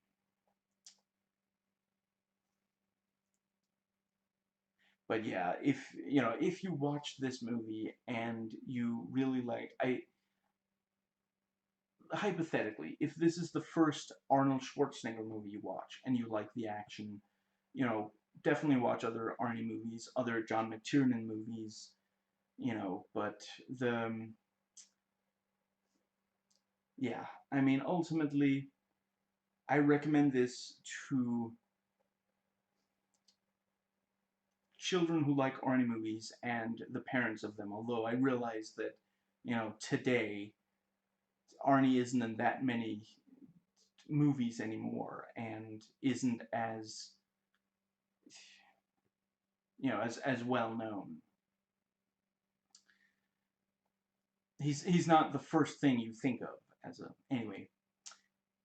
but yeah, if you watch this movie and you really like, I hypothetically, if this is the first Arnold Schwarzenegger movie you watch and you like the action, definitely watch other Arnie movies, other John McTiernan movies, but yeah, I mean, ultimately, I recommend this to children who like Arnie movies and the parents of them, although I realize that, today, Arnie isn't in that many movies anymore and isn't as, as well known. He's not the first thing you think of anyway.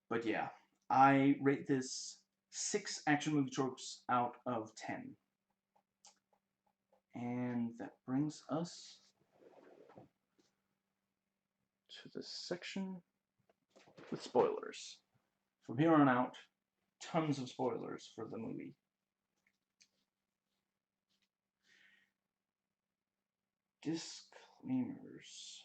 But yeah, I rate this 6 action movie tropes out of 10. And that brings us to the section with spoilers. From here on out, tons of spoilers for the movie. Disclaimers.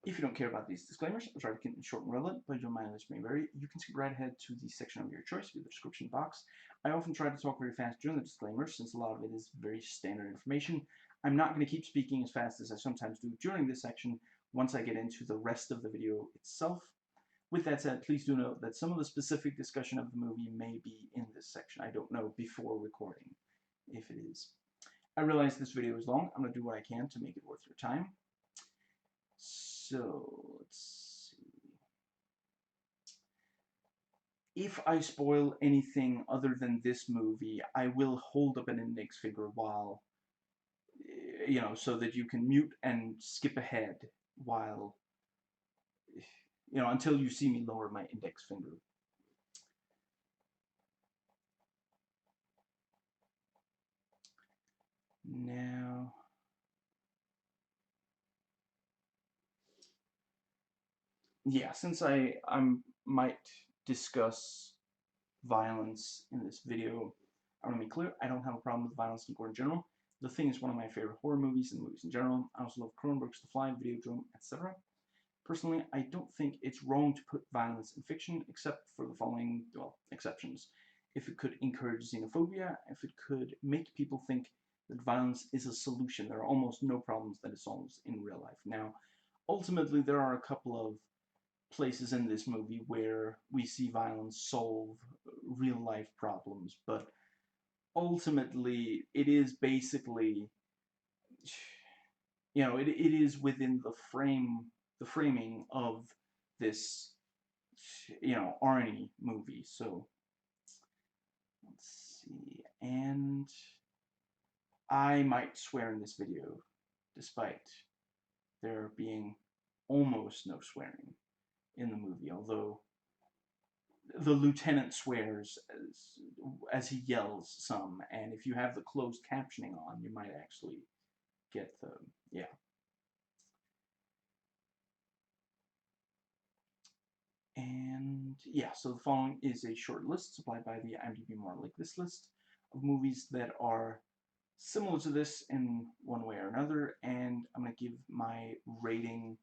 If you don't care about these disclaimers, I'll try to keep them short and relevant, but your mind list may vary. You can skip right ahead to the section of your choice via the description box. I often try to talk very fast during the disclaimers, since a lot of it is very standard information. I'm not going to keep speaking as fast as I sometimes do during this section once I get into the rest of the video itself. With that said, please do note that some of the specific discussion of the movie may be in this section. I don't know before recording if it is. I realize this video is long. I'm going to do what I can to make it worth your time. So, let's see. If I spoil anything other than this movie, I will hold up an index figure while so that you can mute and skip ahead while, until you see me lower my index finger. Now, yeah, since I might discuss violence in this video, I want to be clear, I don't have a problem with violence in gore in general. The Thing is one of my favorite horror movies and movies in general. I also love Cronenberg's The Fly, Videodrome, etc. Personally, I don't think it's wrong to put violence in fiction, except for the following, well, exceptions. If it could encourage xenophobia, if it could make people think that violence is a solution, there are almost no problems that it solves in real life. Now, ultimately, there are a couple of places in this movie where we see violence solve real life problems, but ultimately it is basically, it is within the framing of this, Arnie movie. So let's see, and I might swear in this video, despite there being almost no swearing in the movie, although the lieutenant swears as he yells some, and if you have the closed captioning on, you might actually get the, yeah. And yeah, so the following is a short list supplied by the IMDb More Like This list of movies that are similar to this in one way or another, and I'm going to give my rating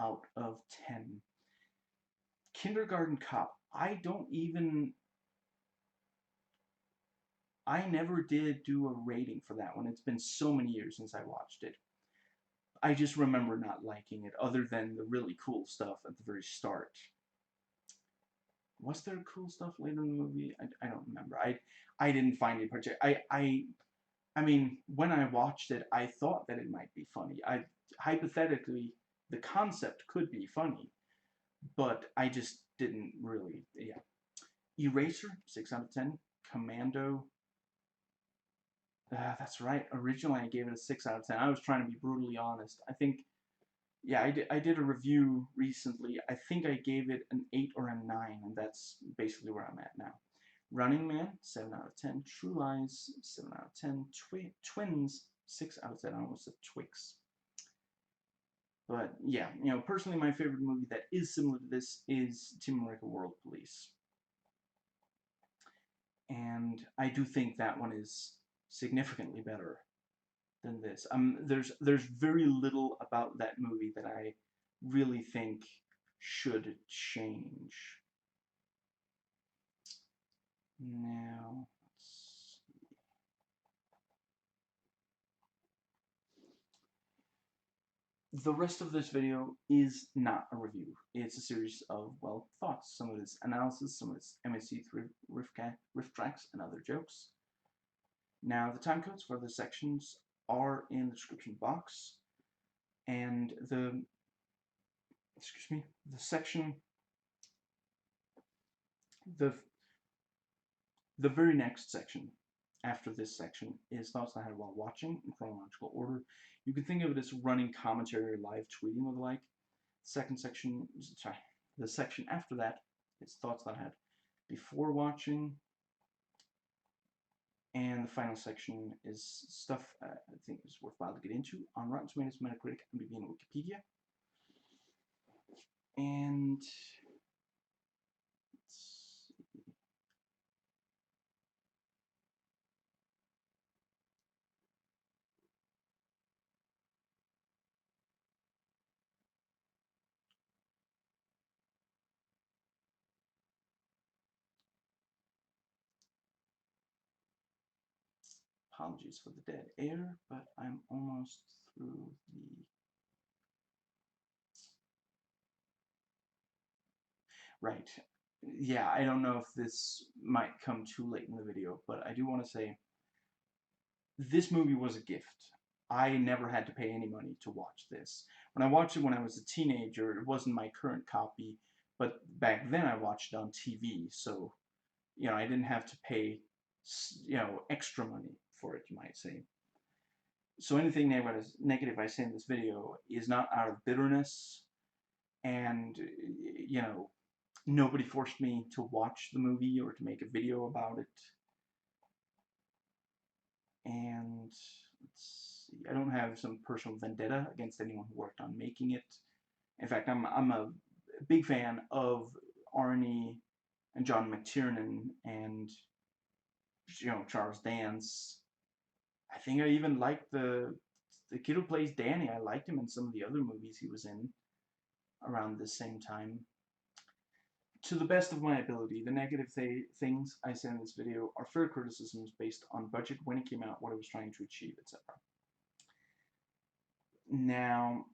out of 10. Kindergarten Cop, I never did do a rating for that one. It's been so many years since I watched it. I just remember not liking it, other than the really cool stuff at the very start. Was there cool stuff later in the movie? I don't remember. I didn't find it particular. I mean, when I watched it, I thought that it might be funny. Hypothetically, the concept could be funny, but I just didn't really. Yeah. Eraser, 6 out of 10. Commando. That's right. Originally, I gave it a 6 out of 10. I was trying to be brutally honest. I think, yeah, I did a review recently. I think I gave it an 8 or a 9, and that's basically where I'm at now. Running Man, 7 out of 10. True Lies, 7 out of 10. Twins, 6 out of 10. I almost said Twix. But yeah, personally, my favorite movie that is similar to this is Team America World Police. And I do think that one is significantly better than this. There's very little about that movie that I really think should change. Now, let's see. The rest of this video is not a review. It's a series of, well, thoughts. Some of it's analysis, some of it's MSC3 riff tracks, and other jokes. Now, the time codes for the sections are in the description box, and the section, the very next section after this section is thoughts I had while watching in chronological order. You can think of it as running commentary, live tweeting, or the like. Second section, sorry, the section after that is thoughts that I had before watching. And the final section is stuff I think is worthwhile to get into on Rotten Tomatoes, Metacritic, IMDb, and Wikipedia. And apologies for the dead air, but I'm almost through the... Right. Yeah, I don't know if this might come too late in the video, but I do want to say this movie was a gift. I never had to pay any money to watch this. When I watched it when I was a teenager, it wasn't my current copy, but back then I watched it on TV, so, I didn't have to pay, extra money for it, you might say. So anything negative I say in this video is not out of bitterness, and you know, nobody forced me to watch the movie or to make a video about it. And let's see, I don't have some personal vendetta against anyone who worked on making it. In fact, I'm a big fan of Arnie and John McTiernan and Charles Dance. I think I even liked the kid who plays Danny. I liked him in some of the other movies he was in around the same time. To the best of my ability, the negative things I say in this video are fair criticisms based on budget, when it came out, what it was trying to achieve, etc. Now,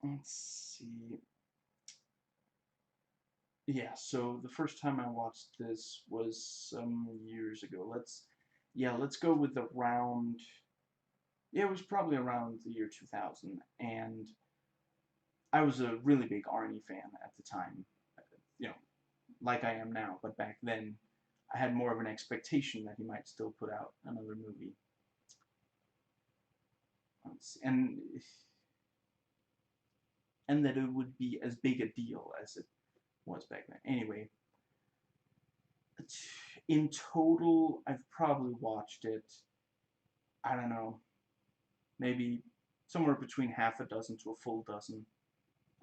let's see. Yeah, so the first time I watched this was some years ago. Let's go with around, yeah, it was probably around the year 2000, and I was a really big Arnie fan at the time, you know, like I am now, but back then I had more of an expectation that he might still put out another movie. And that it would be as big a deal as it was back then. Anyway, in total, I've probably watched it, I don't know, maybe somewhere between half a dozen to a full dozen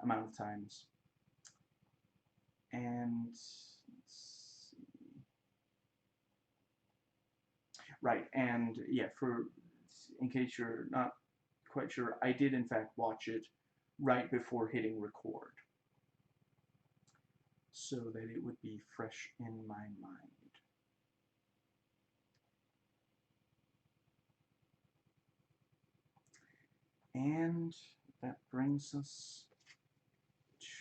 amount of times. And let's see. Right, and yeah, in case you're not quite sure, I did in fact watch it right before hitting record, so that it would be fresh in my mind. And that brings us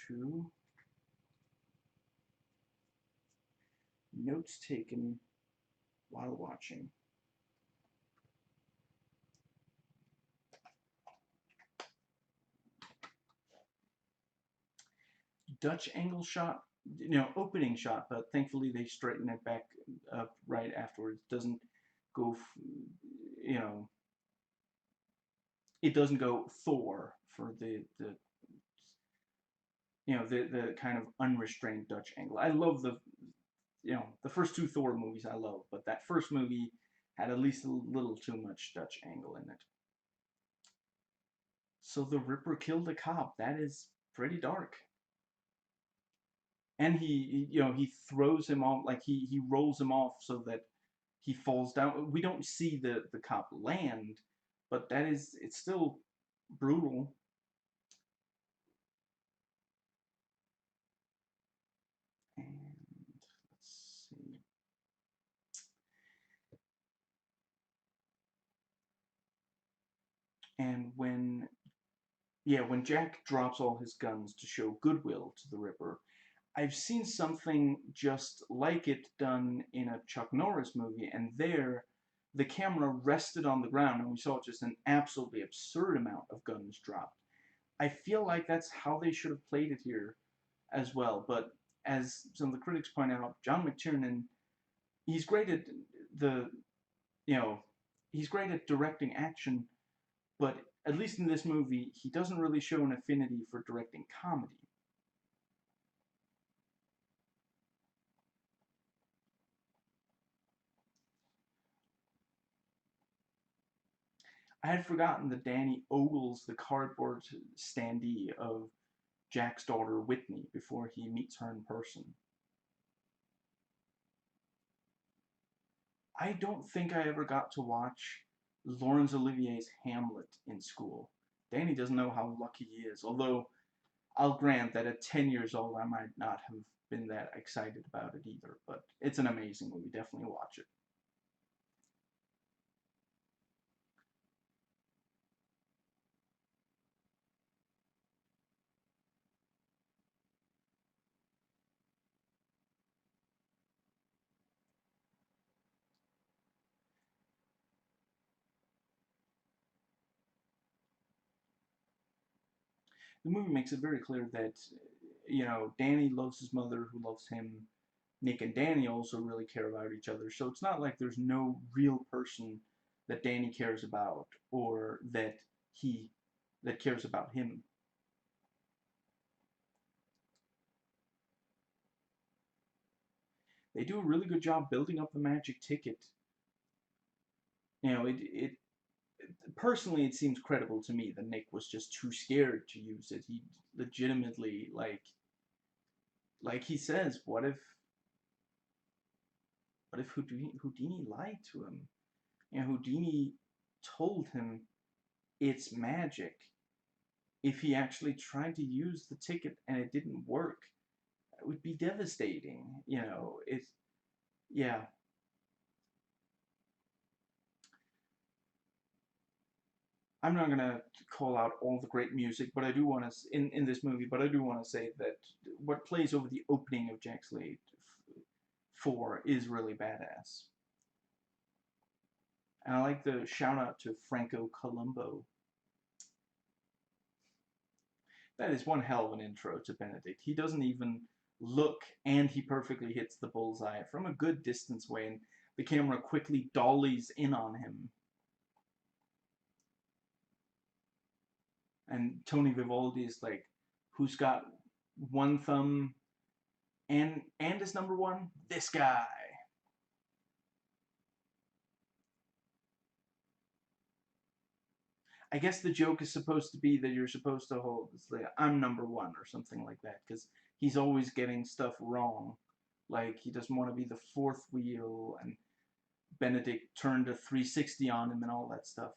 to notes taken while watching. Dutch angle shot, opening shot, but thankfully they straighten it back up right afterwards. Doesn't go, you know, it doesn't go Thor for the kind of unrestrained Dutch angle. I love the first two Thor movies I love, but that first movie had at least a little too much Dutch angle in it. So the Ripper killed a cop. That is pretty dark. And he throws him off, like he rolls him off so that he falls down. We don't see the cop land, but it's still brutal. And let's see. And when Jack drops all his guns to show goodwill to the Ripper, I've seen something just like it done in a Chuck Norris movie, and there the camera rested on the ground and we saw just an absolutely absurd amount of guns dropped. I feel like that's how they should have played it here as well, but as some of the critics point out, John McTiernan, he's great at the, you know, he's great at directing action, but at least in this movie, he doesn't really show an affinity for directing comedy. I had forgotten that Danny ogles the cardboard standee of Jack's daughter Whitney before he meets her in person. I don't think I ever got to watch Laurence Olivier's Hamlet in school. Danny doesn't know how lucky he is, although I'll grant that at 10 years old I might not have been that excited about it either, but it's an amazing movie. Definitely watch it. The movie makes it very clear that, Danny loves his mother, who loves him. Nick and Danny also really care about each other, so it's not like there's no real person that Danny cares about, or he that cares about him. They do a really good job building up the magic ticket. You know, it personally, it seems credible to me that Nick was just too scared to use it. He legitimately, like he says, what if Houdini lied to him? You know, Houdini told him it's magic. If he actually tried to use the ticket and it didn't work, it would be devastating. You know, it's yeah. I'm not gonna call out all the great music, but I do want to in this movie. But I do want to say that what plays over the opening of Jack Slade 4 is really badass. And I like the shout out to Franco Columbo. That is one hell of an intro to Benedict. He doesn't even look, and he perfectly hits the bullseye from a good distance away, and the camera quickly dollies in on him. And Tony Vivaldi is like, who's got one thumb and is number one? This guy. I guess the joke is supposed to be that you're supposed to hold, it's like, I'm number one or something like that, because he's always getting stuff wrong. Like, he doesn't want to be the fourth wheel, and Benedict turned a 360 on him and all that stuff.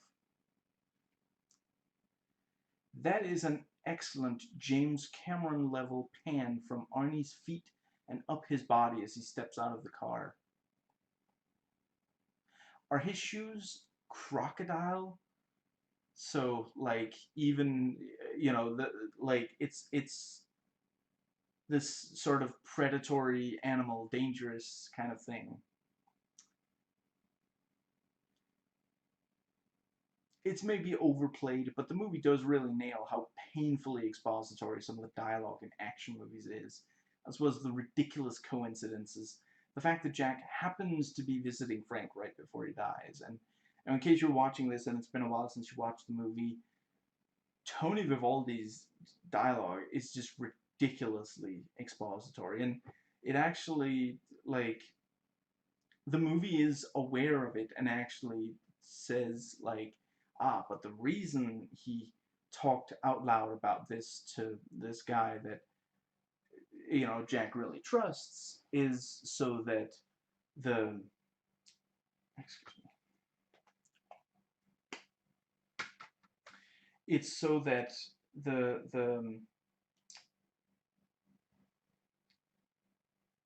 That is an excellent James Cameron level pan from Arnie's feet and up his body as he steps out of the car. Are his shoes crocodile? So like even you know the like it's this sort of predatory animal, dangerous kind of thing. It's maybe overplayed, but the movie does really nail how painfully expository some of the dialogue in action movies is, as well as the ridiculous coincidences. The fact that Jack happens to be visiting Frank right before he dies. And in case you're watching this and it's been a while since you watched the movie, Tony Vivaldi's dialogue is just ridiculously expository. And it actually, like, the movie is aware of it and actually says like, but the reason he talked out loud about this to this guy that Jack really trusts is so that the excuse me, it's so that the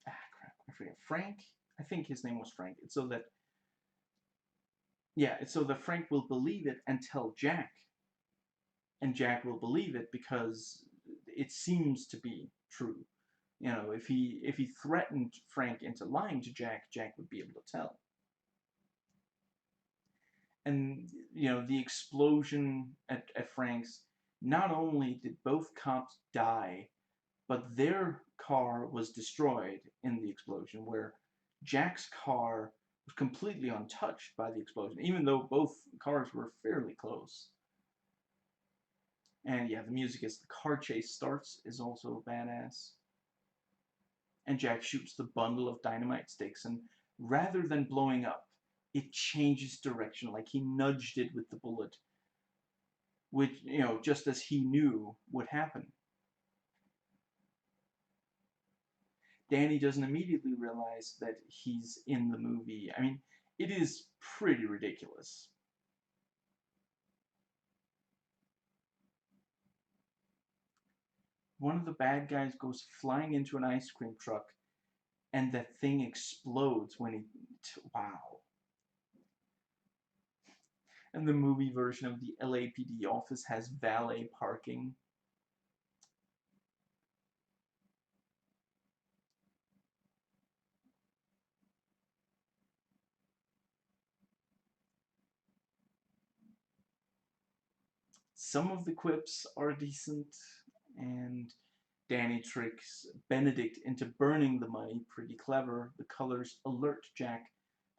crap, I forget, Frank, I think his name was Frank. It's so that it's so that Frank will believe it and tell Jack, and Jack will believe it because it seems to be true. You know, if he threatened Frank into lying to Jack, Jack would be able to tell. And the explosion at Frank's, not only did both cops die, but their car was destroyed in the explosion, where Jack's car was completely untouched by the explosion, even though both cars were fairly close. And yeah, the music as the car chase starts is also badass. And Jack shoots the bundle of dynamite sticks, and rather than blowing up, it changes direction, like he nudged it with the bullet, which, just as he knew would happen. Danny doesn't immediately realize that he's in the movie. I mean, it is pretty ridiculous. One of the bad guys goes flying into an ice cream truck, and that thing explodes when he. Wow. And the movie version of the LAPD office has valet parking. Some of the quips are decent, and Danny tricks Benedict into burning the money pretty clever. The colors alert Jack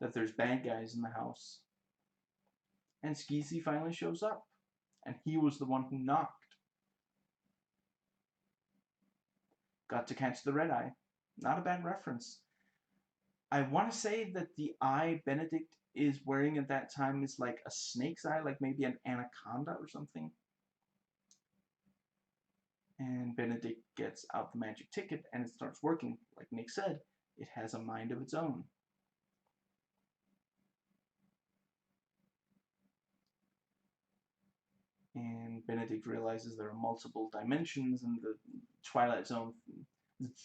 that there's bad guys in the house. And Skeezy finally shows up. And he was the one who knocked. Got to catch the red eye. Not a bad reference. I want to say that the eye Benedict is wearing at that time is like a snake's eye, like maybe an anaconda or something. And Benedict gets out the magic ticket and it starts working. Like Nick said, it has a mind of its own. And Benedict realizes there are multiple dimensions, and the Twilight Zone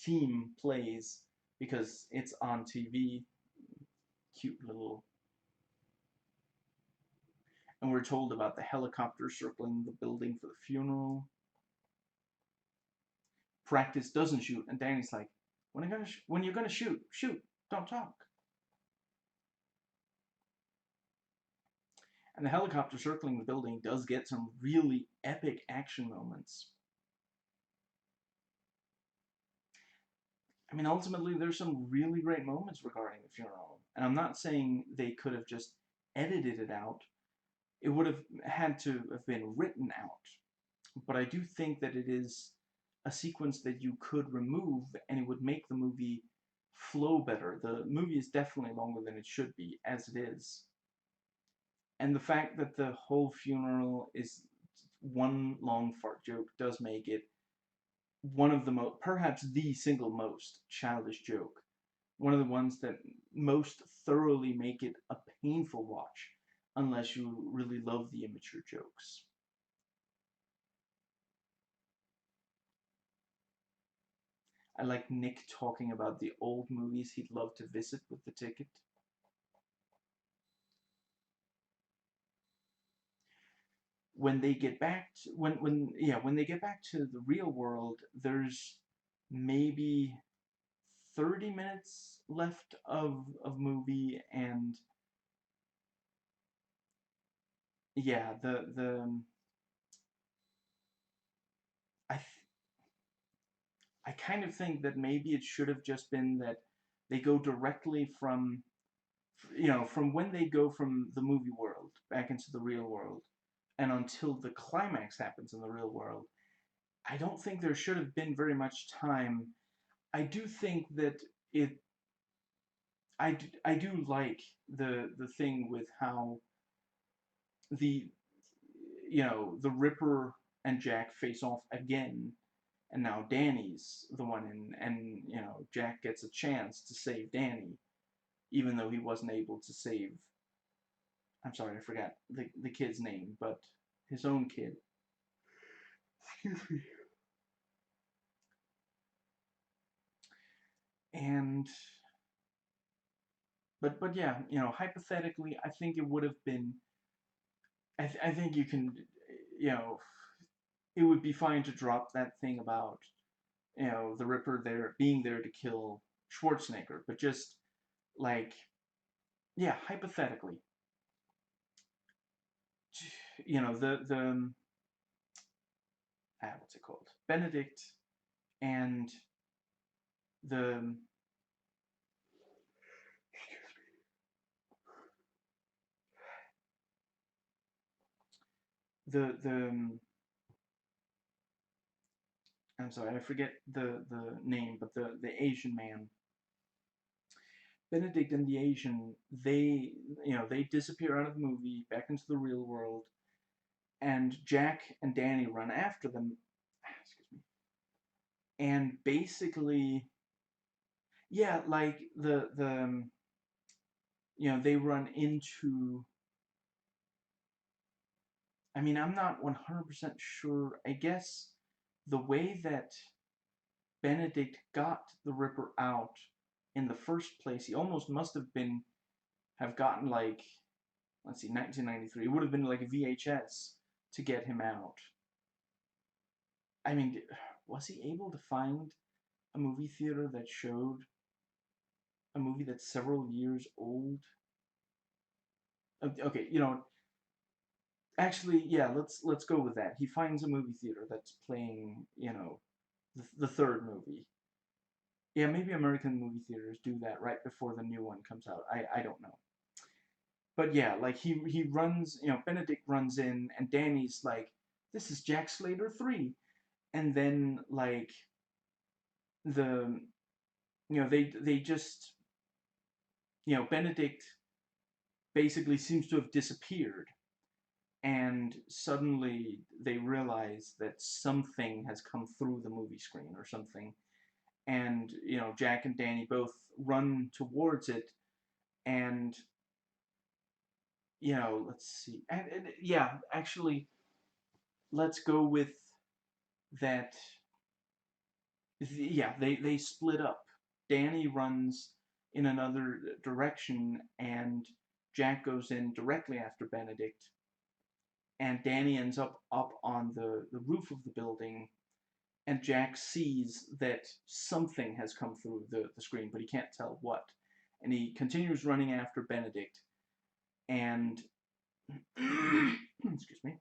theme plays because it's on TV. Cute little. And we're told about the helicopter circling the building for the funeral. Practice doesn't shoot, and Danny's like, when you're gonna shoot, shoot, don't talk. And the helicopter circling the building does get some really epic action moments. I mean, ultimately, there's some really great moments regarding the funeral. And I'm not saying they could have just edited it out. It would have had to have been written out. But I do think that it is a sequence that you could remove and it would make the movie flow better. The movie is definitely longer than it should be, as it is. And the fact that the whole funeral is one long fart joke does make it one of the most, perhaps the single most childish joke. One of the ones that most thoroughly make it a painful watch, unless you really love the immature jokes. I like Nick talking about the old movies he'd love to visit with the ticket. When they get back to, when they get back to the real world, there's maybe 30 minutes left of movie, and yeah, I I kind of think that maybe it should have just been that they go directly from, from when they go from the movie world back into the real world and until the climax happens in the real world. I don't think there should have been very much time. I do think that it I do like the thing with how the the Ripper and Jack face off again, and now Danny's the one in, and Jack gets a chance to save Danny, even though he wasn't able to save. I'm sorry, I forgot the kid's name, but his own kid. Excuse me. And but yeah, hypothetically, I think it would have been. I think you can, you know, it would be fine to drop that thing about the Ripper there being there to kill Schwarzenegger, but just like, yeah, hypothetically, the what's it called, Benedict and the the I'm sorry, I forget the name, but the Asian man, Benedict and the Asian, they disappear out of the movie back into the real world, and Jack and Danny run after them. Excuse me. And basically, yeah, like they run into. I mean, I'm not 100% sure. I guess the way that Benedict got the Ripper out in the first place, he almost must have gotten like, let's see, 1993. It would have been like a VHS to get him out. I mean, was he able to find a movie theater that showed a movie that's several years old? Okay, actually, yeah, let's go with that. He finds a movie theater that's playing, the third movie. Yeah, maybe American movie theaters do that right before the new one comes out. I don't know. but yeah, like he runs, Benedict runs in, and Danny's like, "This is Jack Slater 3." And then like the they just, Benedict basically seems to have disappeared, and suddenly they realize that something has come through the movie screen or something, and Jack and Danny both run towards it, and let's see, and yeah, actually, let's go with that. Yeah, they split up. Danny runs in another direction, and Jack goes in directly after Benedict, and Danny ends up on the roof of the building, and Jack sees that something has come through the screen, but he can't tell what. And he continues running after Benedict, and excuse me,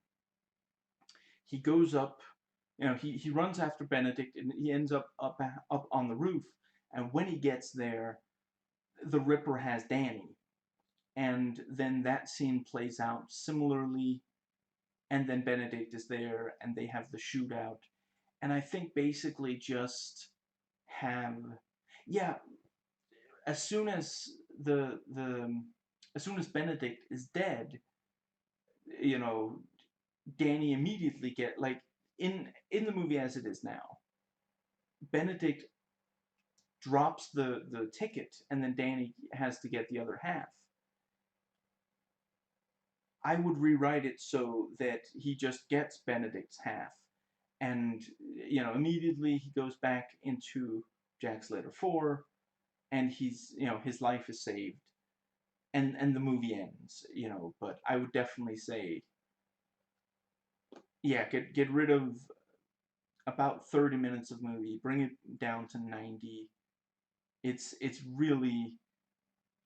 he goes up, he runs after Benedict, and he ends up on the roof. And when he gets there, the Ripper has Danny, and then that scene plays out similarly. And then Benedict is there, and they have the shootout. And I think basically just have, yeah, as soon as the as soon as Benedict is dead, you know, Danny immediately get like in the movie as it is now, Benedict drops the ticket, and then Danny has to get the other half. I would rewrite it so that he just gets Benedict's half, and immediately he goes back into Jack Slater 4, and he's his life is saved, and the movie ends. But I would definitely say, yeah, get rid of about 30 minutes of movie, bring it down to 90. It's really,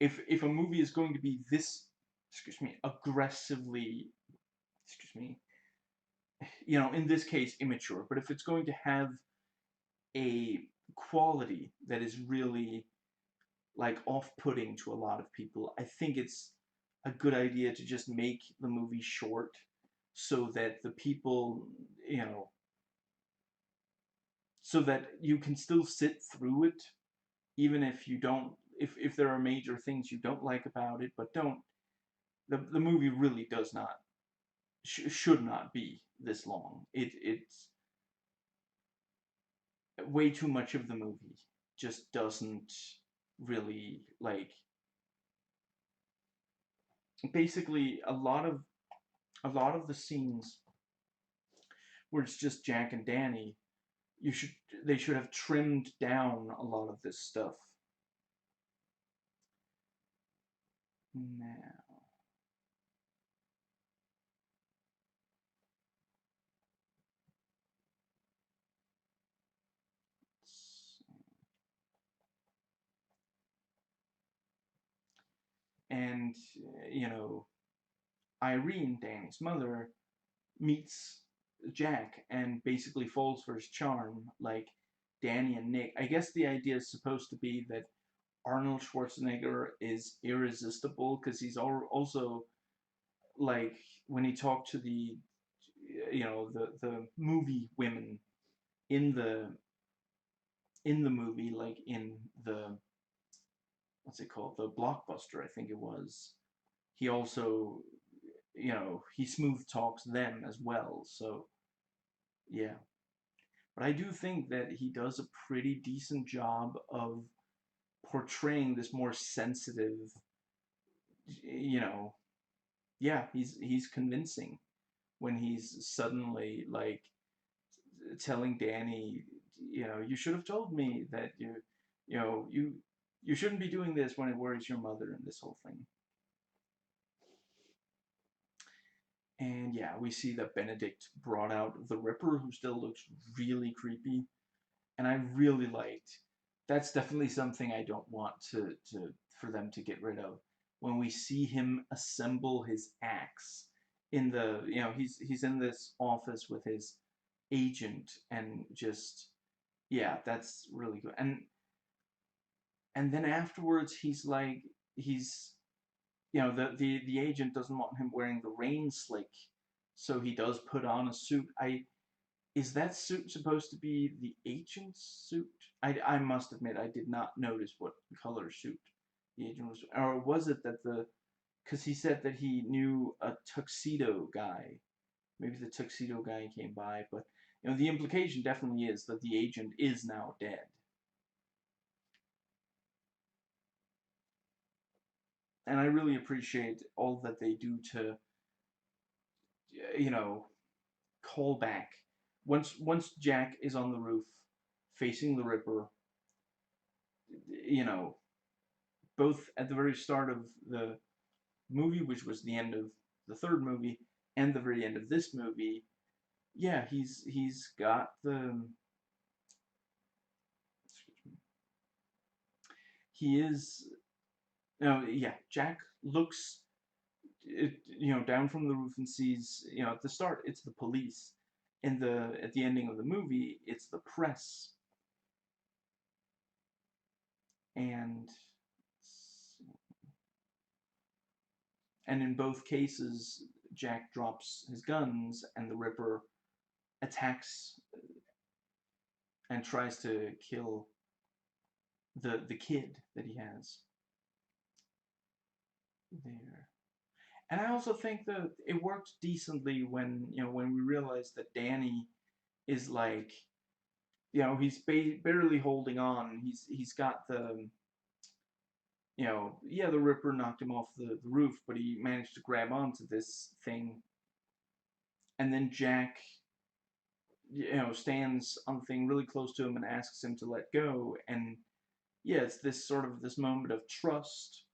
if a movie is going to be this, excuse me, aggressively, excuse me, in this case immature, but if it's going to have a quality that is really like off-putting to a lot of people, I think it's a good idea to just make the movie short, so that the people, so that you can still sit through it, even if you don't, if there are major things you don't like about it, but don't, the movie really does not, should not be this long. It's way too much of the movie just doesn't really, like, basically a lot of the scenes where it's just Jack and Danny, you should they should have trimmed down a lot of this stuff. Now, and Irene, Danny's mother, meets Jack and basically falls for his charm, like Danny and Nick. I guess the idea is supposed to be that Arnold Schwarzenegger is irresistible, because he's also, like, when he talked to the movie women in the movie, like in the, what's it called, the Blockbuster, I think it was, he also, he smooth talks them as well. So yeah, but I do think that he does a pretty decent job of portraying this more sensitive, you know yeah, he's convincing when he's suddenly like telling Danny, you should have told me that you know you shouldn't be doing this when it worries your mother, and this whole thing. And yeah, we see that Benedict brought out the Ripper, who still looks really creepy, and I really liked. That's definitely something I don't want to for them to get rid of. When we see him assemble his axe in the, he's in this office with his agent, and just, yeah, that's really good. And then afterwards, he's like, he's the agent doesn't want him wearing the rain slick, so he does put on a suit. Is that suit supposed to be the agent's suit? I must admit I did not notice what color suit the agent was, or was it that because he said that he knew a tuxedo guy. Maybe the tuxedo guy came by, but the implication definitely is that the agent is now dead. And I really appreciate all that they do to, you know, call back. Once Jack is on the roof facing the Ripper, you know, both at the very start of the movie, which was the end of the third movie, and the very end of this movie, yeah, he's got the he is no yeah Jack looks down from the roof and sees at the start it's the police, at the ending of the movie it's the press, and in both cases Jack drops his guns and the Ripper attacks and tries to kill the kid that he has there. And I also think that it worked decently when when we realized that Danny is like he's barely holding on. He's got the yeah, the Ripper knocked him off the roof, but he managed to grab onto this thing, and then Jack stands on the thing really close to him and asks him to let go, and yeah, it's this sort of this moment of trust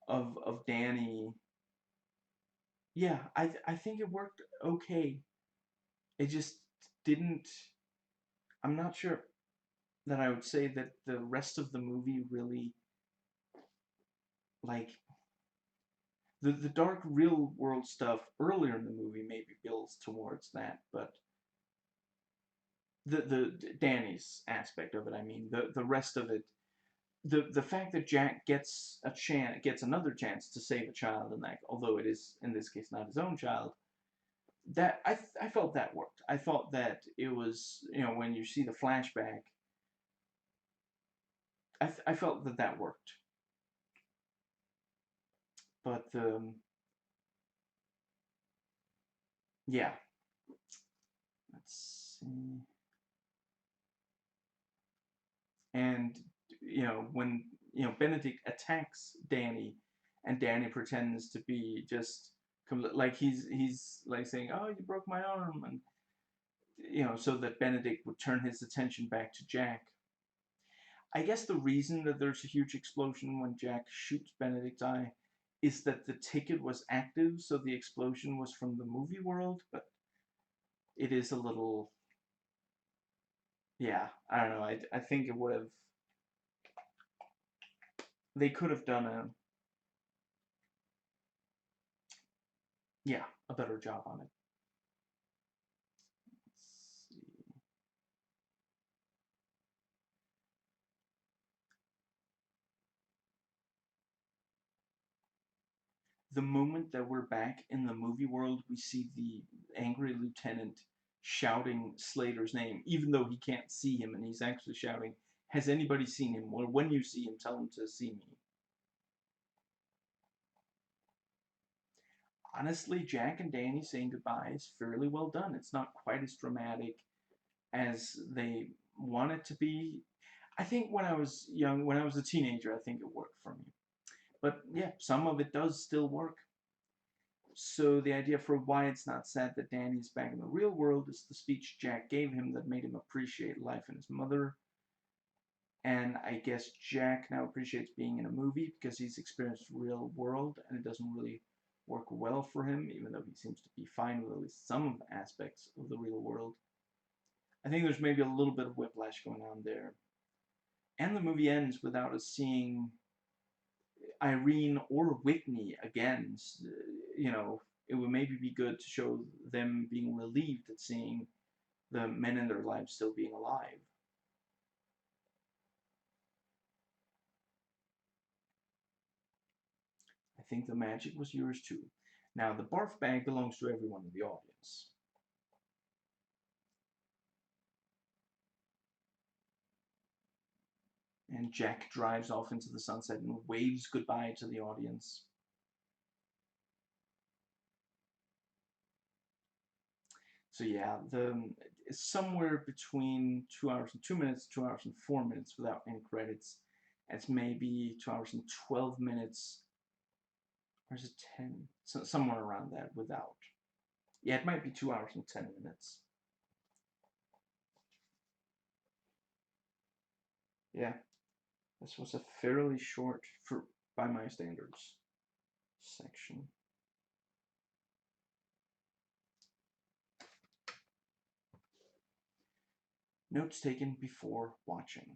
of Danny. Yeah, I think it worked okay. It just didn't. I'm not sure that I would say that the rest of the movie really like the dark real world stuff earlier in the movie maybe builds towards that, but the Danny's aspect of it, I mean, the rest of it, the fact that Jack gets another chance to save a child, and that although it is in this case not his own child, that I felt that worked. I thought that it was when you see the flashback, I felt that that worked, but yeah, let's see. And when Benedict attacks Danny, and Danny pretends to be just like he's like saying, "Oh, you broke my arm," and so that Benedict would turn his attention back to Jack. I guess the reason that there's a huge explosion when Jack shoots Benedict's eye is that the ticket was active, so the explosion was from the movie world, but it is a little, yeah, I don't know. I think it would have, they could have done a better job on it. Let's see. The moment that we're back in the movie world, we see the angry lieutenant shouting Slater's name, even though he can't see him, and he's actually shouting, "Has anybody seen him? Well, when you see him, tell him to see me." Honestly, Jack and Danny saying goodbye is fairly well done. It's not quite as dramatic as they want it to be. I think when I was young, when I was a teenager, I think it worked for me. But yeah, some of it does still work. So the idea for why it's not sad that Danny's back in the real world is the speech Jack gave him that made him appreciate life and his mother. And I guess Jack now appreciates being in a movie because he's experienced real world and it doesn't really work well for him, even though he seems to be fine with at least some aspects of the real world. I think there's maybe a little bit of whiplash going on there. And the movie ends without us seeing Irene or Whitney again. It would maybe be good to show them being relieved at seeing the men in their lives still being alive. I think the magic was yours too. Now, the barf bag belongs to everyone in the audience. And Jack drives off into the sunset and waves goodbye to the audience. So yeah, somewhere between 2 hours and 2 minutes, 2 hours and 4 minutes without any credits. It's maybe 2 hours and 12 minutes, or is it 10? So somewhere around that without. Yeah, it might be 2 hours and 10 minutes. Yeah, this was a fairly short, by my standards, section. Notes taken before watching.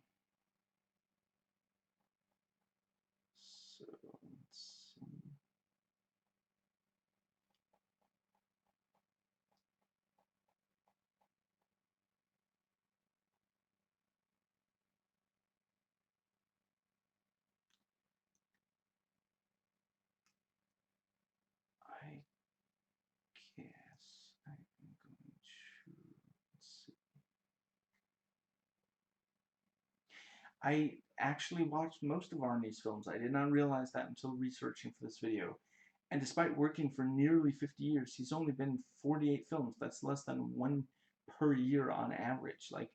So, let's see. I guess I'm going to, let's see. I actually watched most of Arnie's films. I did not realize that until researching for this video. And despite working for nearly 50 years, he's only been in 48 films. That's less than one per year on average. Like,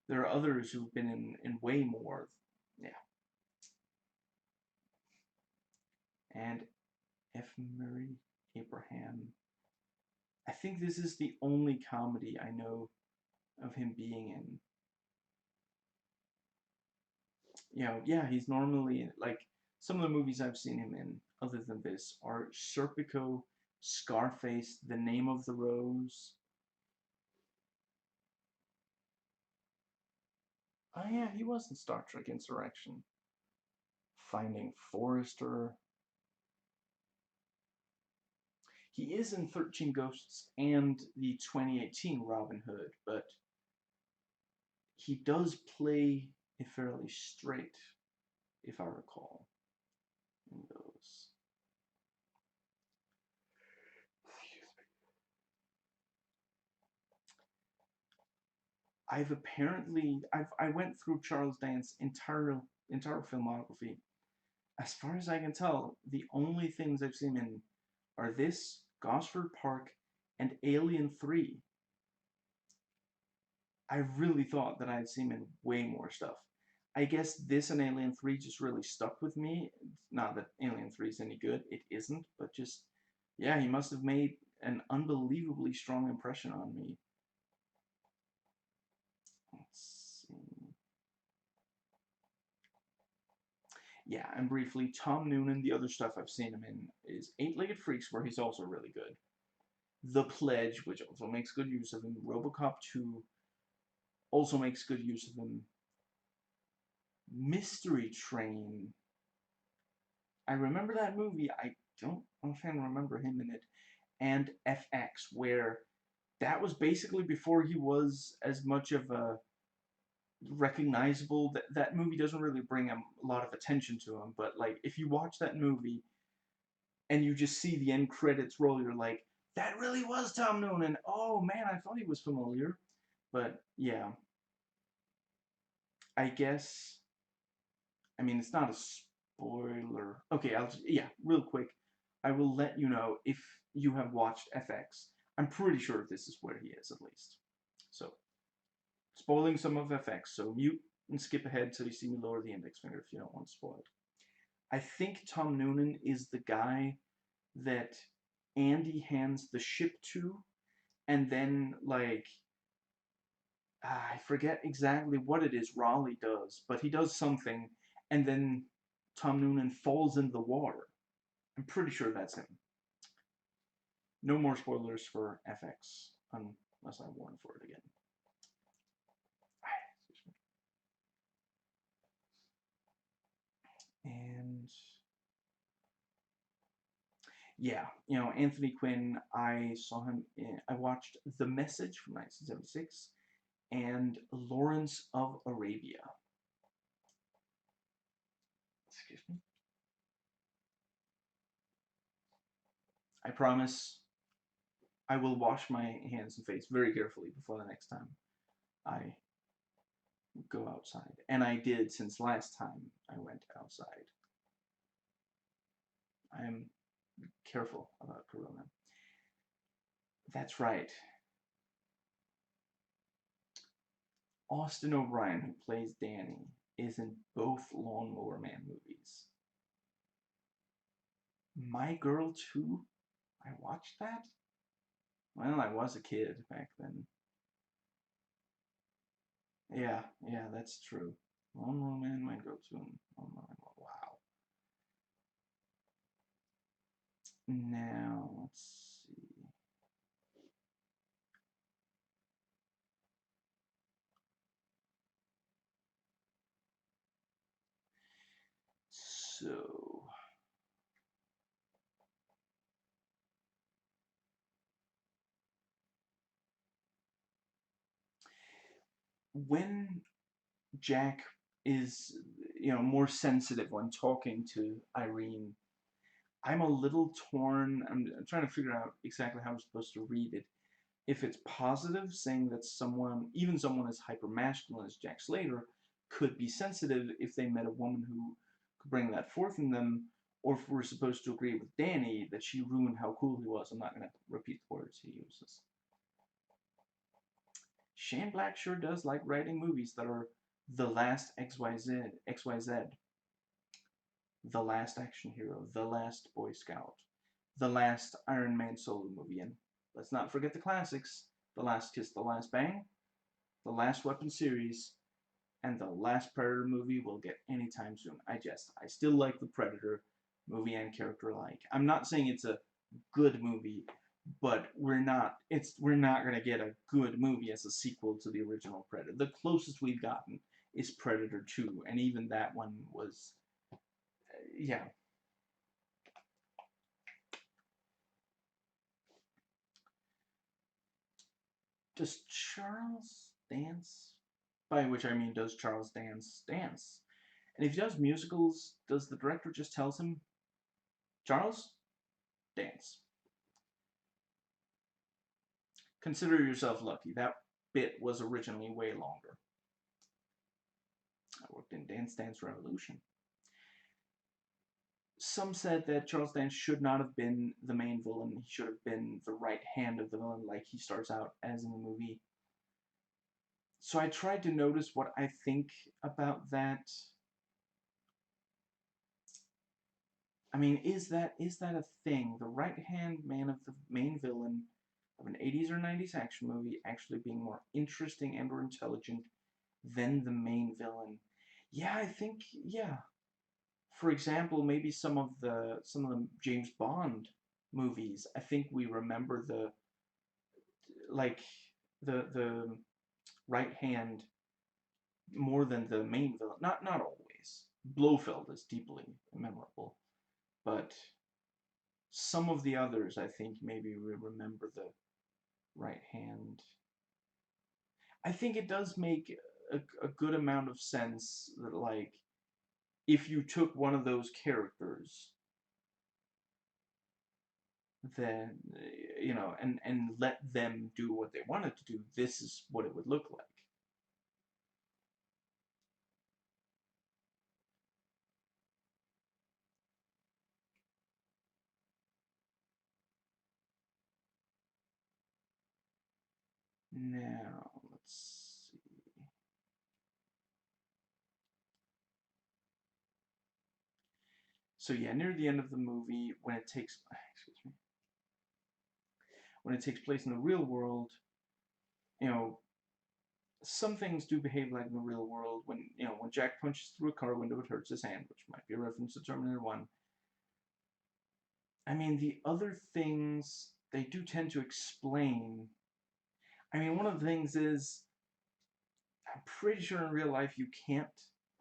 there are others who've been in way more. Yeah. And F. Murray Abraham. I think this is the only comedy I know of him being in. Yeah, he's normally, like, some of the movies I've seen him in, other than this, are Serpico, Scarface, The Name of the Rose. Oh yeah, he was in Star Trek Insurrection. Finding Forrester. He is in 13 Ghosts and the 2018 Robin Hood, but he does play it fairly straight, if I recall, in those. I went through Charles Dance's entire filmography. As far as I can tell, the only things I've seen in are this, Gosford Park, and Alien 3. I really thought that I'd seen him in way more stuff. I guess this and Alien 3 just really stuck with me. Not that Alien 3 is any good, it isn't, but just, yeah, he must have made an unbelievably strong impression on me. Let's see. Yeah, and briefly, Tom Noonan, the other stuff I've seen him in is Eight-Legged Freaks, where he's also really good. The Pledge, which also makes good use of him. RoboCop 2 also makes good use of him. Mystery Train. I remember that movie. I don't offhand remember him in it. And FX, where that was basically before he was as much of a recognizable. That movie doesn't really bring a lot of attention to him, but like if you watch that movie and you just see the end credits roll, you're like, that really was Tom Noonan. Oh man, I thought he was familiar. But yeah, I guess, I mean, it's not a spoiler. Okay, yeah, real quick. I will let you know if you have watched FX. I'm pretty sure this is where he is, at least. So, spoiling some of FX. So mute and skip ahead till you see me lower the index finger if you don't want spoiled. I think Tom Noonan is the guy that Andy hands the ship to, and then, like, I forget exactly what it is Raleigh does, but he does something, and then Tom Noonan falls in the water. I'm pretty sure that's him. No more spoilers for FX, unless I warn for it again. And yeah, Anthony Quinn, I saw him I watched The Message from 1976 and Lawrence of Arabia. Excuse me. I promise I will wash my hands and face very carefully before the next time I go outside. And I did since last time I went outside. I am careful about Corona. That's right. Austin O'Brien, who plays Danny, is in both Lawnmower Man movies. My Girl 2? I watched that? Well, I was a kid back then. Yeah, that's true. Lawnmower Man, My Girl 2, and Lawnmower Man. Wow. Now, let's see. So, when Jack is, more sensitive when talking to Irene, I'm a little torn. I'm trying to figure out exactly how I'm supposed to read it. If it's positive, saying that even someone as hyper-masculine as Jack Slater, could be sensitive if they met a woman who could bring that forth in them, or if we're supposed to agree with Danny that she ruined how cool he was. I'm not going to repeat the words he uses. Shane Black sure does like writing movies that are the last XYZ, the last action hero, the last Boy Scout, the last Iron Man solo movie, and let's not forget the classics, The Last Kiss, The Last Bang, The Last Weapon series, and the last Predator movie we'll get anytime soon. I still like the Predator movie and character alike. I'm not saying it's a good movie, but we're not gonna get a good movie as a sequel to the original Predator. The closest we've gotten is Predator 2, and even that one was, yeah. Does Charles dance? By which I mean, does Charles dance? And if he does musicals, does the director just tells him, Charles, dance? Consider yourself lucky. That bit was originally way longer. I worked in Dance Dance Revolution. Some said that Charles Dance should not have been the main villain. He should have been the right hand of the villain, like he starts out as in the movie. So I tried to notice what I think about that. I mean, is that a thing? The right-hand man of the main villain of an 80s or 90s action movie actually being more interesting and or intelligent than the main villain? Yeah, I think, yeah. For example, maybe some of the James Bond movies. I think we remember like the right hand more than the main villain. Not always. Blofeld is deeply memorable, but some of the others, I think maybe we remember the right hand. I think it does make a good amount of sense that, like, if you took one of those characters, then, and let them do what they wanted to do, this is what it would look like. Now, let's see. So yeah, near the end of the movie, when it takes, excuse me, when it takes place in the real world, you know, some things do behave like in the real world. When Jack punches through a car window, it hurts his hand, which might be a reference to Terminator 1. I mean, the other things, they do tend to explain. I mean, one of the things is, I'm pretty sure in real life you can't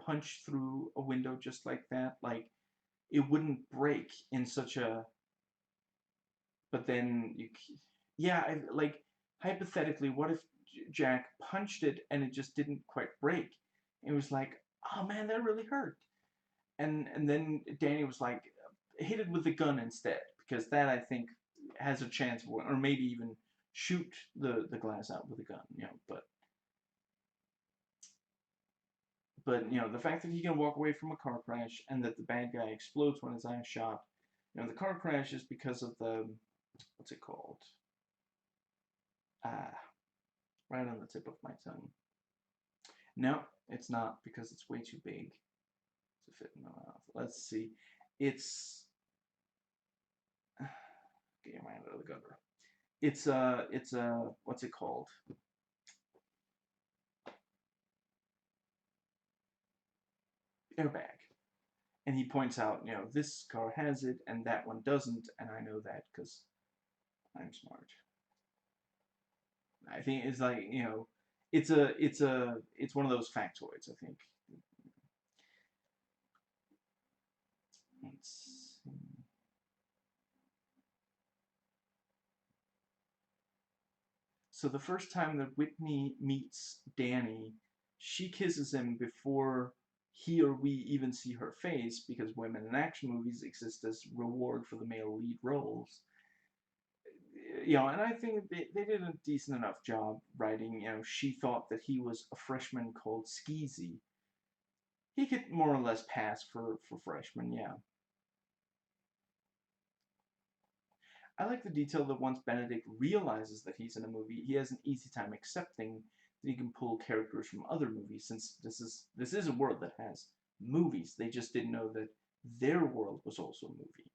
punch through a window just like that. Like, it wouldn't break in such a. But then yeah, like, hypothetically, what if Jack punched it and it just didn't quite break? It was like, oh man, that really hurt. And then Danny was like, hit it with the gun instead, because that, I think, has a chance, or maybe even shoot the glass out with a gun, but the fact that he can walk away from a car crash and that the bad guy explodes when his eye is shot, the car crash is because of the, what's it called? Ah, right on the tip of my tongue. No, it's not, because it's way too big to fit in my mouth. Let's see. It's get your mind out of the gutter. It's a what's it called? Airbag. And he points out, this car has it and that one doesn't, and I know that because I'm smart. I think it's like, it's one of those factoids, I think. Let's see. So the first time that Whitney meets Danny, she kisses him before he or we even see her face, because women in action movies exist as reward for the male lead roles. And I think they did a decent enough job writing. She thought that he was a freshman called Skeezy. He could more or less pass for freshman, yeah. I like the detail that once Benedict realizes that he's in a movie, he has an easy time accepting that he can pull characters from other movies, since this is a world that has movies. They just didn't know that their world was also a movie.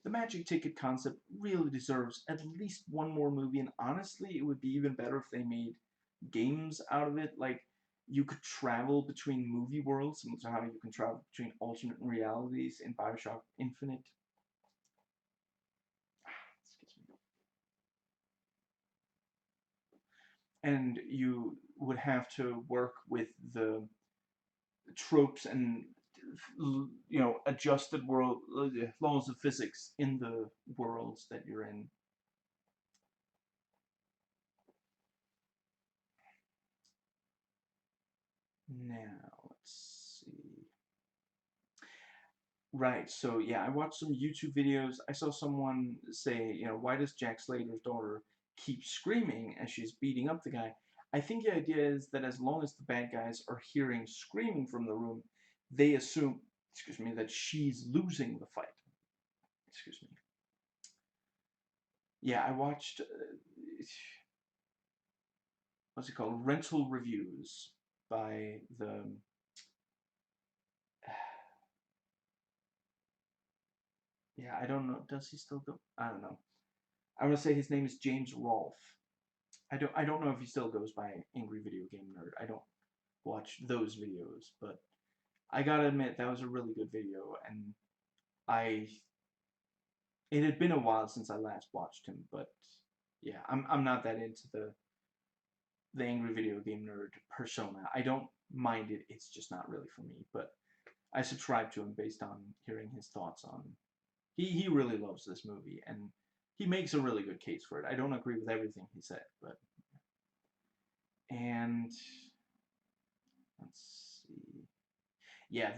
The magic ticket concept really deserves at least one more movie, and honestly, it would be even better if they made games out of it. Like, you could travel between movie worlds, similar to how you can travel between alternate realities in Bioshock Infinite. Excuse me. And you would have to work with the tropes and adjusted world laws of physics in the worlds that you're in. Now, let's see. Right, so yeah, I watched some YouTube videos. I saw someone say, why does Jack Slater's daughter keep screaming as she's beating up the guy? I think the idea is that as long as the bad guys are hearing screaming from the room, they assume, excuse me, that she's losing the fight. Excuse me. Yeah, I watched, what's it called? Rental reviews by the, yeah, I don't know. Does he still go? I don't know. I'm gonna say his name is James Rolfe. I don't know if he still goes by Angry Video Game Nerd. I don't watch those videos, but I gotta admit that was a really good video, and I it had been a while since I last watched him, but yeah, I'm not that into the Angry Video Game Nerd persona. I don't mind it. It's just not really for me, but I subscribe to him based on hearing his thoughts on. He really loves this movie, and he makes a really good case for it. I don't agree with everything he said, but and let's see. Yeah,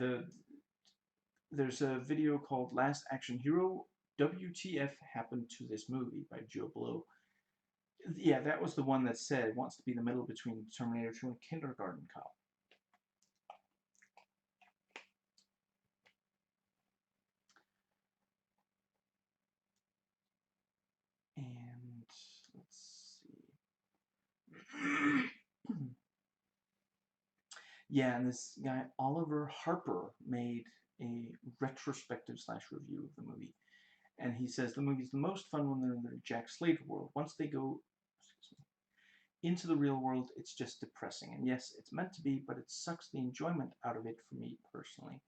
there's a video called Last Action Hero, WTF Happened to This Movie by Joe Blow. Yeah, that was the one that said wants to be the middle between Terminator 2 and Kindergarten Cop. And let's see. Yeah, and this guy Oliver Harper made a retrospective slash review of the movie, and he says the movie's the most fun when they're in their Jack Slater world. Once they go into the real world, it's just depressing. And yes, it's meant to be, but it sucks the enjoyment out of it for me personally.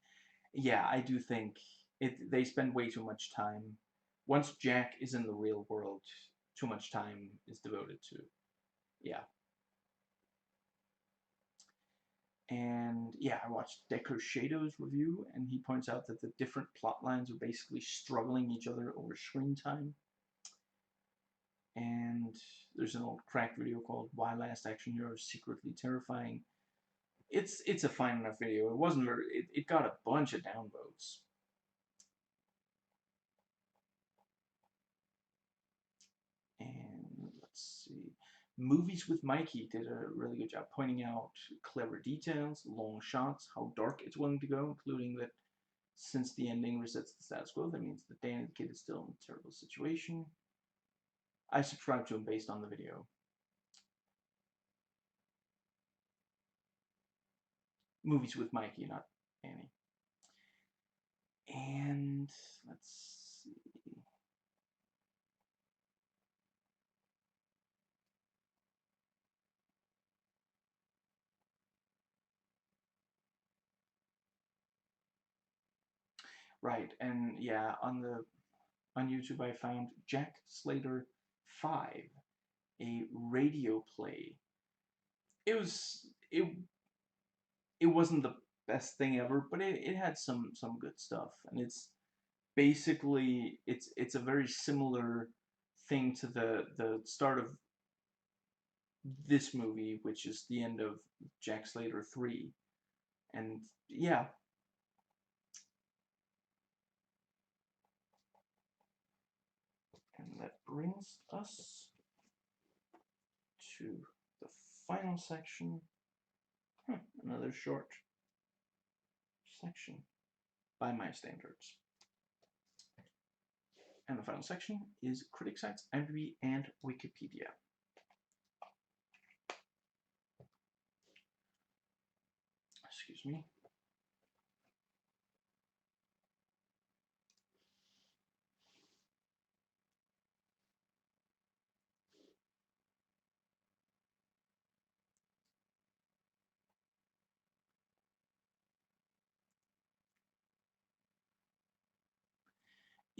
Yeah, I do think they spend way too much time. Once Jack is in the real world, too much time is devoted to. Yeah. And yeah, I watched Decker Shadow's review, and he points out that the different plot lines are basically struggling each other over screen time. And there's an old crack video called Why Last Action Hero is Secretly Terrifying. It's a fine enough video. It wasn't very. It got a bunch of downvotes. Movies with Mikey did a really good job pointing out clever details, long shots, how dark it's willing to go, including that since the ending resets the status quo, that means that Dan the kid is still in a terrible situation. I subscribe to him based on the video. Movies with Mikey, not Annie. And let's see. Right, and yeah, on YouTube I found Jack Slater 5, a radio play. It wasn't the best thing ever, but it had some good stuff, and it's a very similar thing to the start of this movie, which is the end of Jack Slater 3. And yeah, and that brings us to the final section. Another short section by my standards. And the final section is critic sites, IMDb and Wikipedia. Excuse me.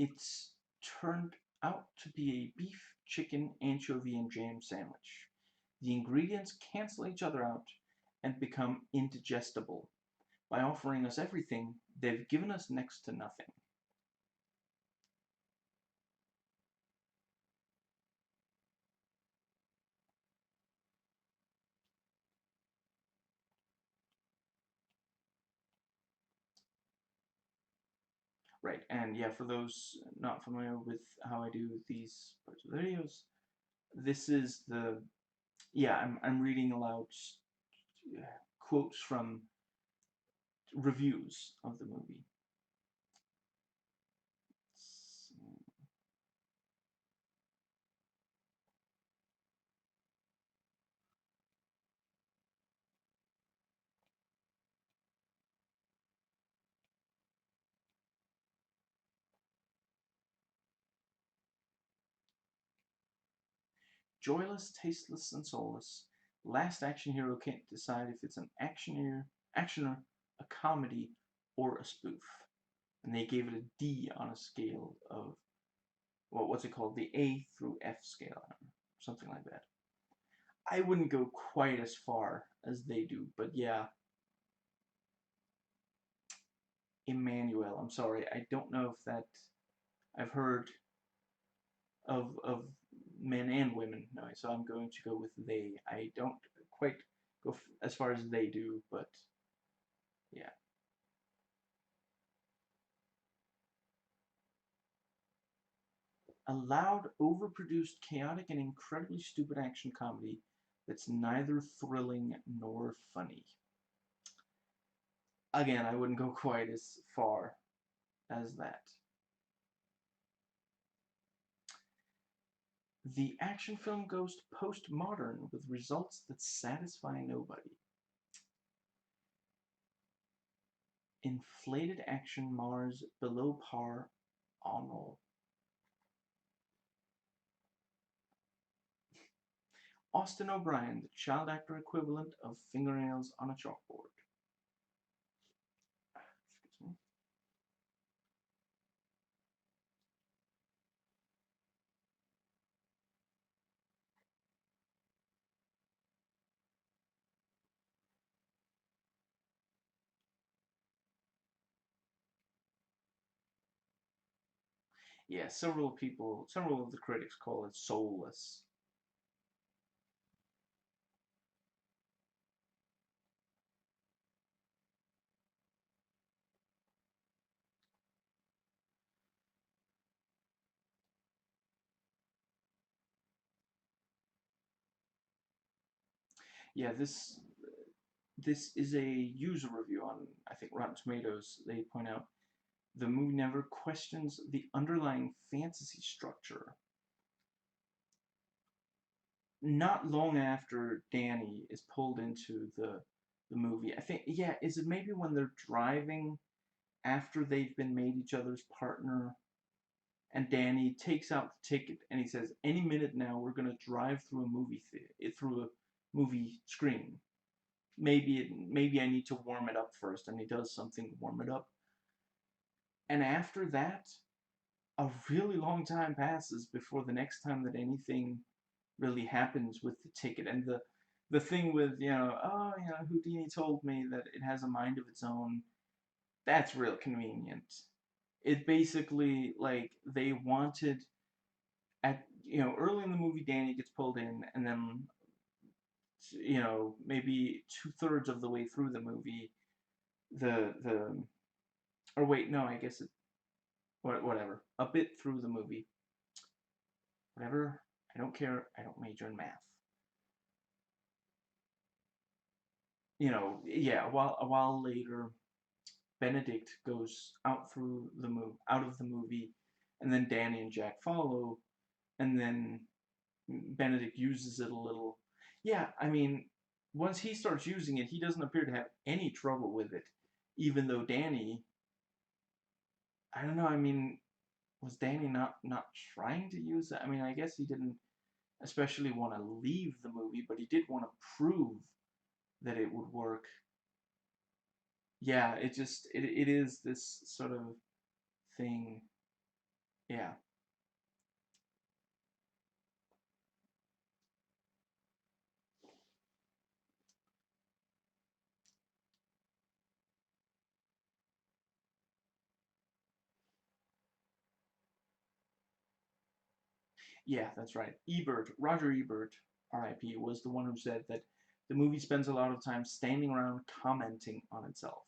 It's turned out to be a beef, chicken, anchovy, and jam sandwich. The ingredients cancel each other out and become indigestible. By offering us everything, they've given us next to nothing. Right, and yeah, for those not familiar with how I do these parts of the videos, this is the, yeah, I'm reading aloud quotes from reviews of the movie. Joyless, tasteless, and soulless, Last Action Hero can't decide if it's an actioner, a comedy, or a spoof. And they gave it a D on a scale of, well, what's it called? The A through F scale, something like that. I wouldn't go quite as far as they do, but yeah. Emmanuel, I'm sorry, I don't know if that, I've heard of men and women, no, so I'm going to go with they. I don't quite go as far as they do, but yeah. A loud, overproduced, chaotic, and incredibly stupid action comedy that's neither thrilling nor funny. Again, I wouldn't go quite as far as that. The action film goes postmodern with results that satisfy nobody. Inflated action mars below par on all. Austin O'Brien, the child actor equivalent of fingernails on a chalkboard. Excuse me. Yeah, several of the critics call it soulless. Yeah, this is a user review on, I think, Rotten Tomatoes. They point out the movie never questions the underlying fantasy structure. Not long after Danny is pulled into the movie, I think, yeah, is it maybe when they're driving after they've been made each other's partner, and Danny takes out the ticket and he says, "Any minute now, we're gonna drive through a movie through a movie screen. Maybe I need to warm it up first," and he does something to warm it up. And after that, a really long time passes before the next time that anything really happens with the ticket. And the thing with, oh, Houdini told me that it has a mind of its own. That's real convenient. It basically, like, they wanted at early in the movie, Danny gets pulled in, and then maybe 2/3 of the way through the movie, the or wait, no, I guess it whatever, a bit through the movie, whatever. I don't care. I don't major in math. Yeah, a while later, Benedict goes out of the movie, and then Danny and Jack follow, and then Benedict uses it a little. Yeah, I mean, once he starts using it, he doesn't appear to have any trouble with it, even though Danny, I don't know, I mean, was Danny not trying to use it? I mean, I guess he didn't especially want to leave the movie, but he did want to prove that it would work. Yeah, it is this sort of thing. Yeah. Yeah, that's right. Roger Ebert, R.I.P., was the one who said that the movie spends a lot of time standing around commenting on itself.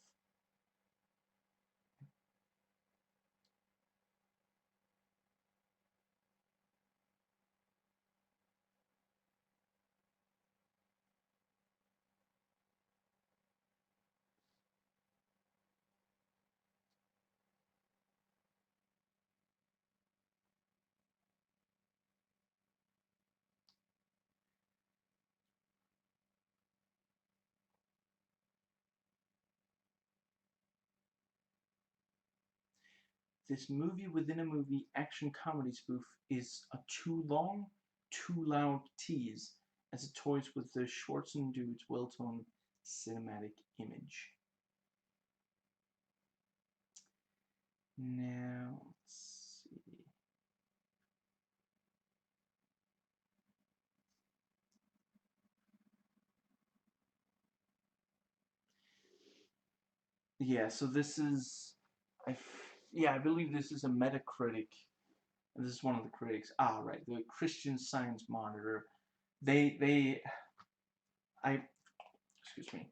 This movie within a movie action comedy spoof is a too long, too loud tease as it toys with the Schwarzen dude's well-toned cinematic image. Now, let's see. Yeah, so this is, yeah, I believe this is a Metacritic, and this is one of the critics. Ah, right, the Christian Science Monitor. They, I, excuse me,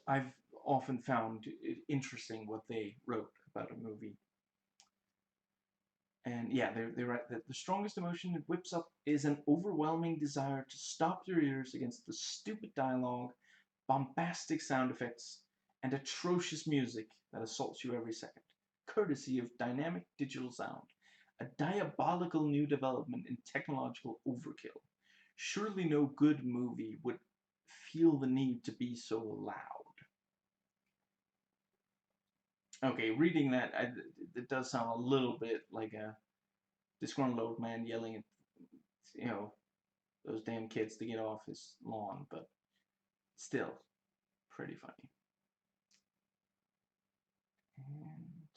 I've often found it interesting what they wrote about a movie. And yeah, they write that the strongest emotion it whips up is an overwhelming desire to stop your ears against the stupid dialogue, bombastic sound effects, and atrocious music that assaults you every second, courtesy of dynamic digital sound, a diabolical new development in technological overkill. Surely no good movie would feel the need to be so loud. Okay, reading that, it does sound a little bit like a disgruntled old man yelling at, you know, those damn kids to get off his lawn, but still, pretty funny. And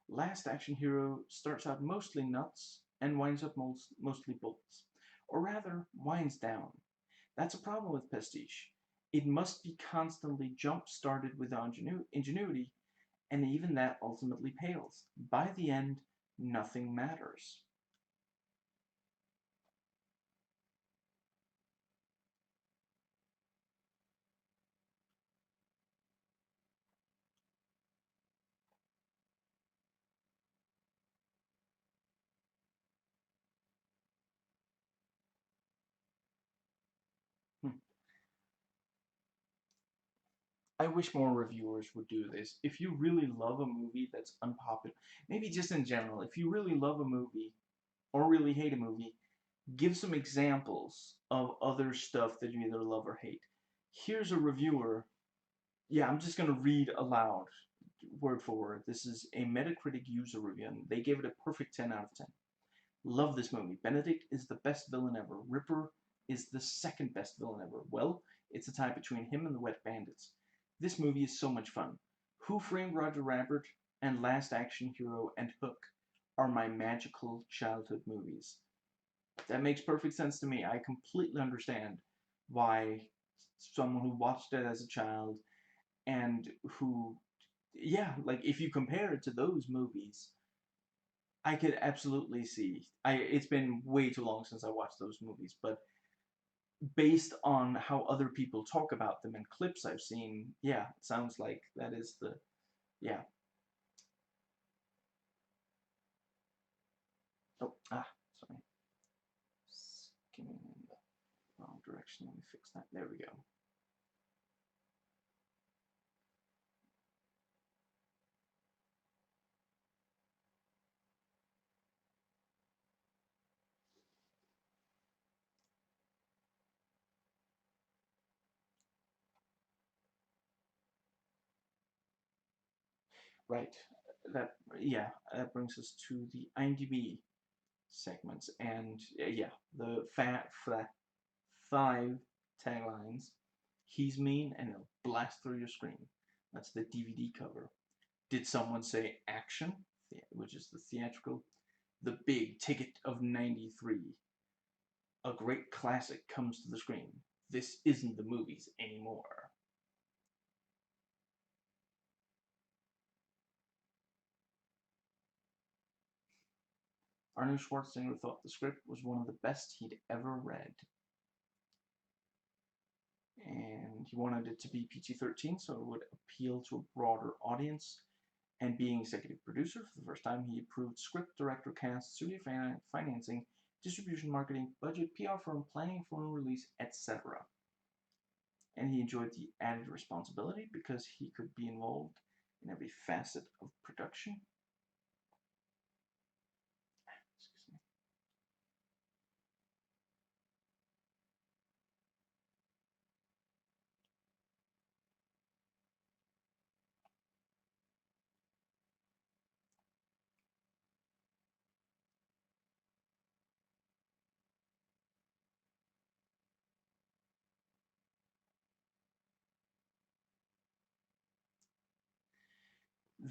Last Action Hero starts out mostly nuts and winds up mostly bolts. Or rather, winds down. That's a problem with pastiche. It must be constantly jump-started with ingenuity, and even that ultimately pales. By the end, nothing matters. I wish more reviewers would do this. If you really love a movie that's unpopular, maybe just in general, if you really love a movie or really hate a movie, give some examples of other stuff that you either love or hate. Here's a reviewer. Yeah, I'm just going to read aloud, word for word. This is a Metacritic user review, and they gave it a perfect 10 out of 10. Love this movie. Benedict is the best villain ever. Ripper is the second best villain ever. Well, it's a tie between him and the Wet Bandits. This movie is so much fun. Who Framed Roger Rabbit and Last Action Hero and Hook are my magical childhood movies. That makes perfect sense to me. I completely understand why someone who watched it as a child and who, yeah, like if you compare it to those movies, I could absolutely see. It's been way too long since I watched those movies, but based on how other people talk about them and clips I've seen, yeah, it sounds like that is the, yeah. Oh, sorry. Skimming in the wrong direction. Let me fix that. There we go. Right. That, yeah, that brings us to the IMDb segments, and yeah, the fat 5 taglines. He's mean and he'll blast through your screen. That's the DVD cover. Did someone say action? Which is the theatrical. The big ticket of '93. A great classic comes to the screen. This isn't the movies anymore. Arnold Schwarzenegger thought the script was one of the best he'd ever read. And he wanted it to be PG-13 so it would appeal to a broader audience. And being executive producer for the first time, he approved script, director, cast, studio financing, distribution, marketing, budget, PR firm, planning for release, etc. And he enjoyed the added responsibility because he could be involved in every facet of production.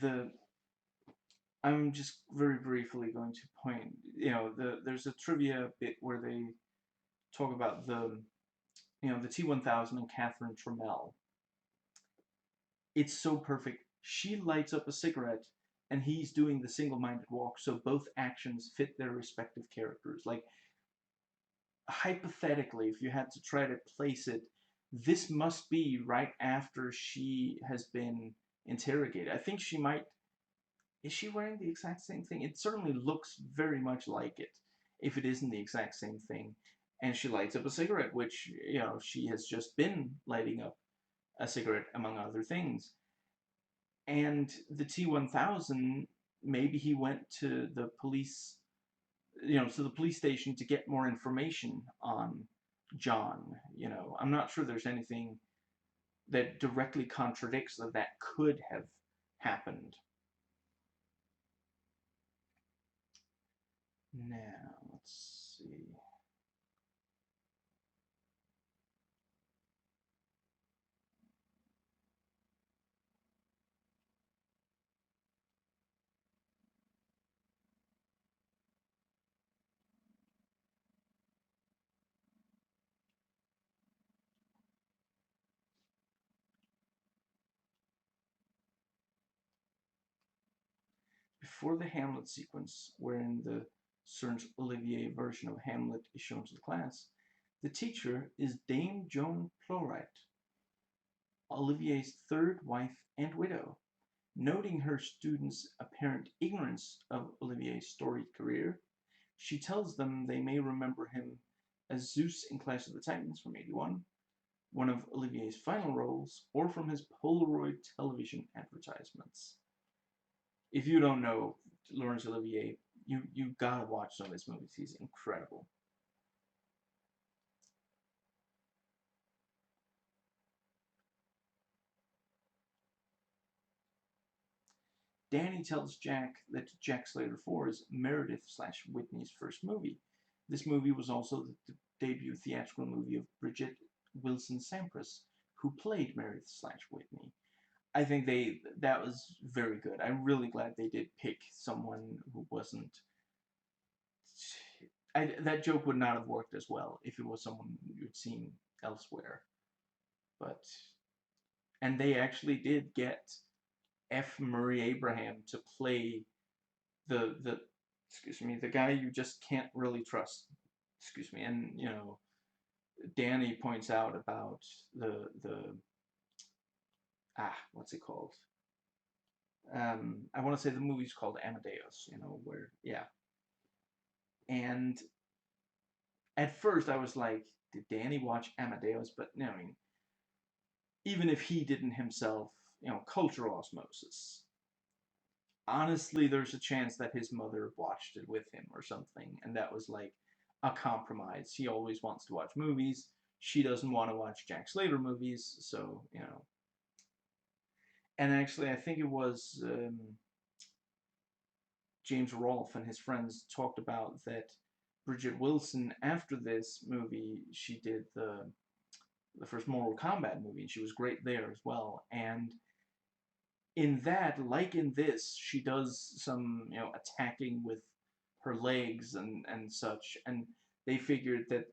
The I'm just very briefly going to point, there's a trivia bit where they talk about the T-1000 and Catherine Trammell. It's so perfect. She lights up a cigarette and he's doing the single-minded walk, so both actions fit their respective characters. Like, hypothetically, if you had to try to place it, this must be right after she has been interrogated. I think she might. Is she wearing the exact same thing? It certainly looks very much like it, if it isn't the exact same thing. And she lights up a cigarette, which, she has just been lighting up a cigarette, among other things. And the T-1000, maybe he went to the police, to the police station to get more information on John. I'm not sure there's anything that directly contradicts that that could have happened. Now, let's see. Before the Hamlet sequence, wherein the Laurence Olivier version of Hamlet is shown to the class, the teacher is Dame Joan Plowright, Olivier's third wife and widow. Noting her students' apparent ignorance of Olivier's storied career, she tells them they may remember him as Zeus in Clash of the Titans from '81, one of Olivier's final roles, or from his Polaroid television advertisements. If you don't know Laurence Olivier, you gotta watch some of his movies. He's incredible. Danny tells Jack that Jack Slater 4 is Meredith slash Whitney's first movie. This movie was also the debut theatrical movie of Bridget Wilson Sampras, who played Meredith slash Whitney. I think that was very good. I'm really glad they did pick someone who wasn't. That joke would not have worked as well if it was someone you'd seen elsewhere. But and they actually did get F. Murray Abraham to play the excuse me, the guy you just can't really trust. Excuse me, and Danny points out about the what's it called? I want to say the movie's called Amadeus. Where and at first I was like, did Danny watch Amadeus? But no, I mean, even if he didn't himself, cultural osmosis. Honestly, there's a chance that his mother watched it with him or something, and that was like a compromise. He always wants to watch movies. She doesn't want to watch Jack Slater movies, so. And actually, I think it was James Rolfe and his friends talked about that Bridget Wilson, after this movie, she did the first Mortal Kombat movie, and she was great there as well. And in that, like in this, she does some attacking with her legs and such, and they figured that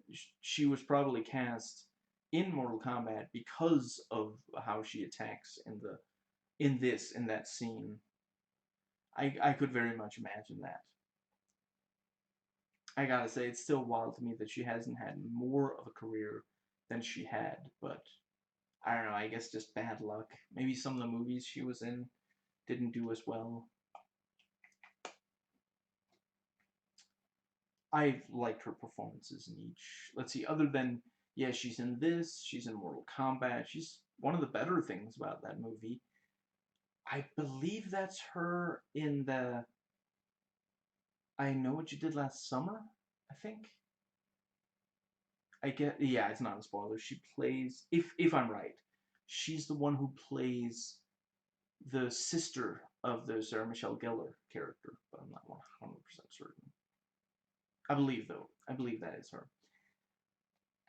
she was probably cast in Mortal Kombat because of how she attacks in that scene. I could very much imagine that. I gotta say, it's still wild to me that she hasn't had more of a career than she had, but I don't know, I guess just bad luck. Maybe some of the movies she was in didn't do as well. I liked her performances in each. Let's see, other than, yeah, she's in this, she's in Mortal Kombat, she's one of the better things about that movie. I believe that's her in the I Know What You Did Last Summer, I think. Yeah, it's not a spoiler. She plays, if I'm right, she's the one who plays the sister of the Sarah Michelle Gellar character, but I'm not 100% certain. I believe though. I believe that is her.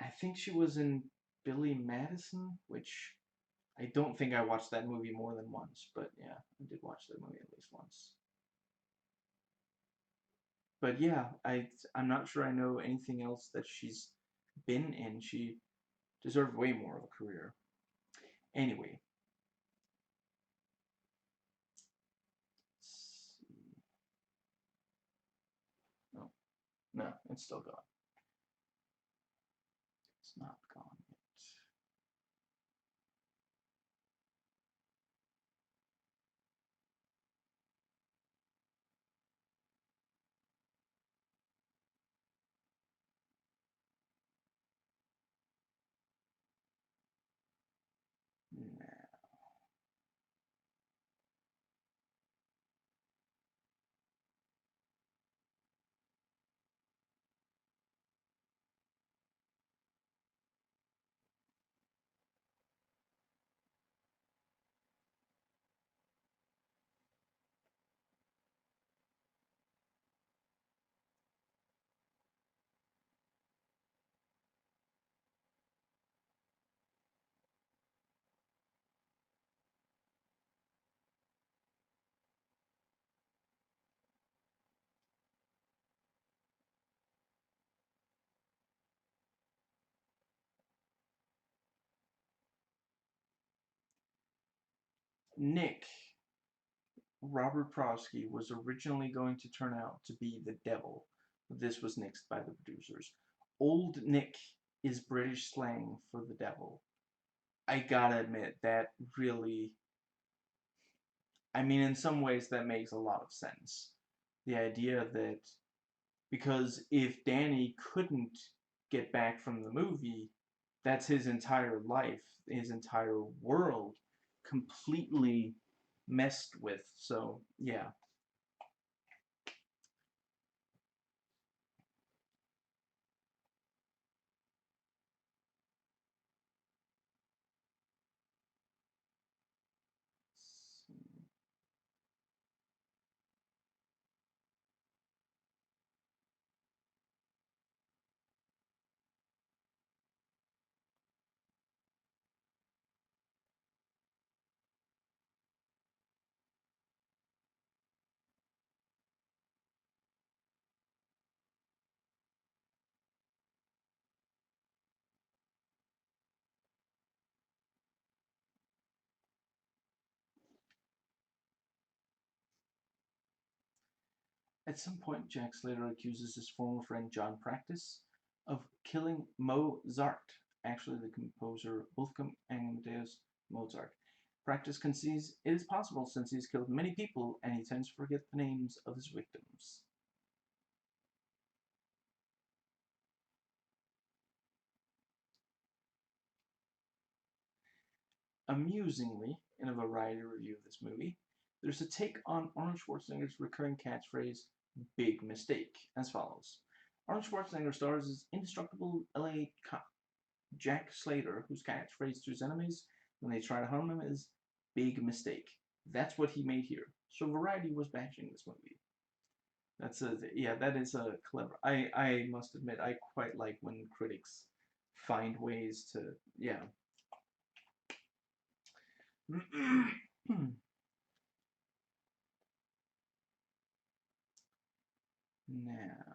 I think she was in Billy Madison, which I don't think I watched that movie more than once, but yeah, I did watch that movie at least once. But yeah, I'm not sure I know anything else that she's been in. She deserved way more of a career. Anyway, no, no, it's still gone. It's not gone yet. Nick, Robert Prosky, was originally going to turn out to be the devil, but this was nixed by the producers. Old Nick is British slang for the devil. I gotta admit, that really, I mean, in some ways, that makes a lot of sense. The idea that, because if Danny couldn't get back from the movie, that's his entire life, his entire world completely messed with. So, yeah. At some point, Jack Slater accuses his former friend John Practice of killing Mozart, actually the composer Wolfgang Amadeus Mozart. Practice concedes it is possible since he has killed many people and he tends to forget the names of his victims. Amusingly, in a Variety review of this movie, there's a take on Arnold Schwarzenegger's recurring catchphrase, big mistake, as follows. Arnold Schwarzenegger stars as indestructible LA cop Jack Slater, whose catchphrase to his enemies when they try to harm him is big mistake. That's what he made here. So Variety was bashing this movie. Yeah, that is a clever. I must admit I quite like when critics find ways to yeah. Now,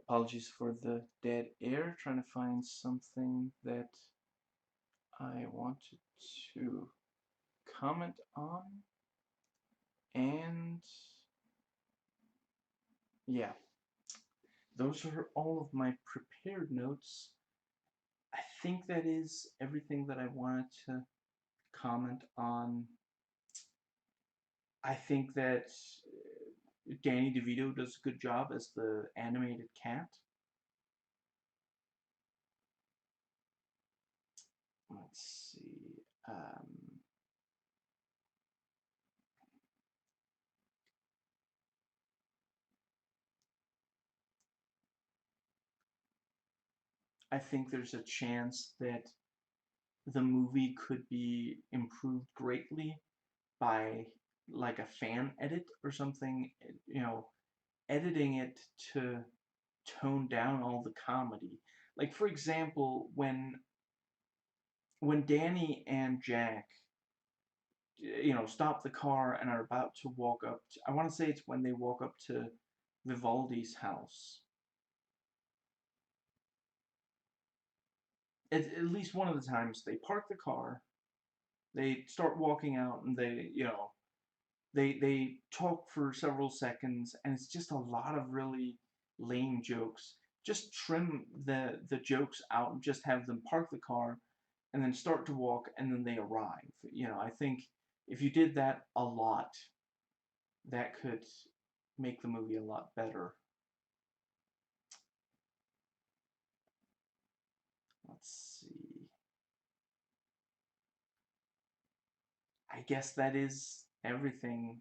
apologies for the dead air. Trying to find something that I wanted to comment on. And yeah, those are all of my prepared notes. I think that is everything that I wanted to comment on. I think that Danny DeVito does a good job as the animated cat. Let's see. I think there's a chance that the movie could be improved greatly by like a fan edit or something, you know, editing it to tone down all the comedy. Like for example, when Danny and Jack, stop the car and are about to walk up to, I want to say it's when they walk up to Vivaldi's house. At least one of the times they park the car, they start walking out, and they talk for several seconds, and it's just a lot of really lame jokes. Just trim the jokes out and just have them park the car and then start to walk, and then they arrive. I think if you did that a lot, that could make the movie a lot better. I guess that is everything.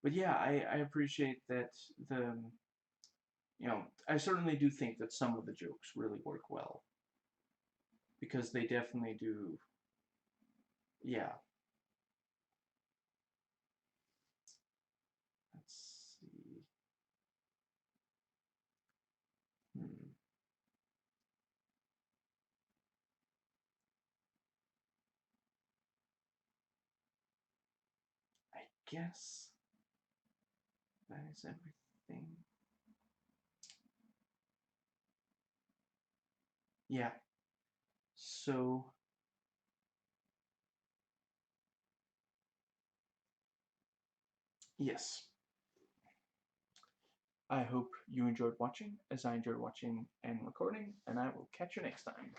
But yeah, I appreciate that the, I certainly do think that some of the jokes really work well because they definitely do. Yeah, let's see. Hmm. I guess that is everything. Yeah. So, yes. I hope you enjoyed watching as I enjoyed watching and recording, and I will catch you next time.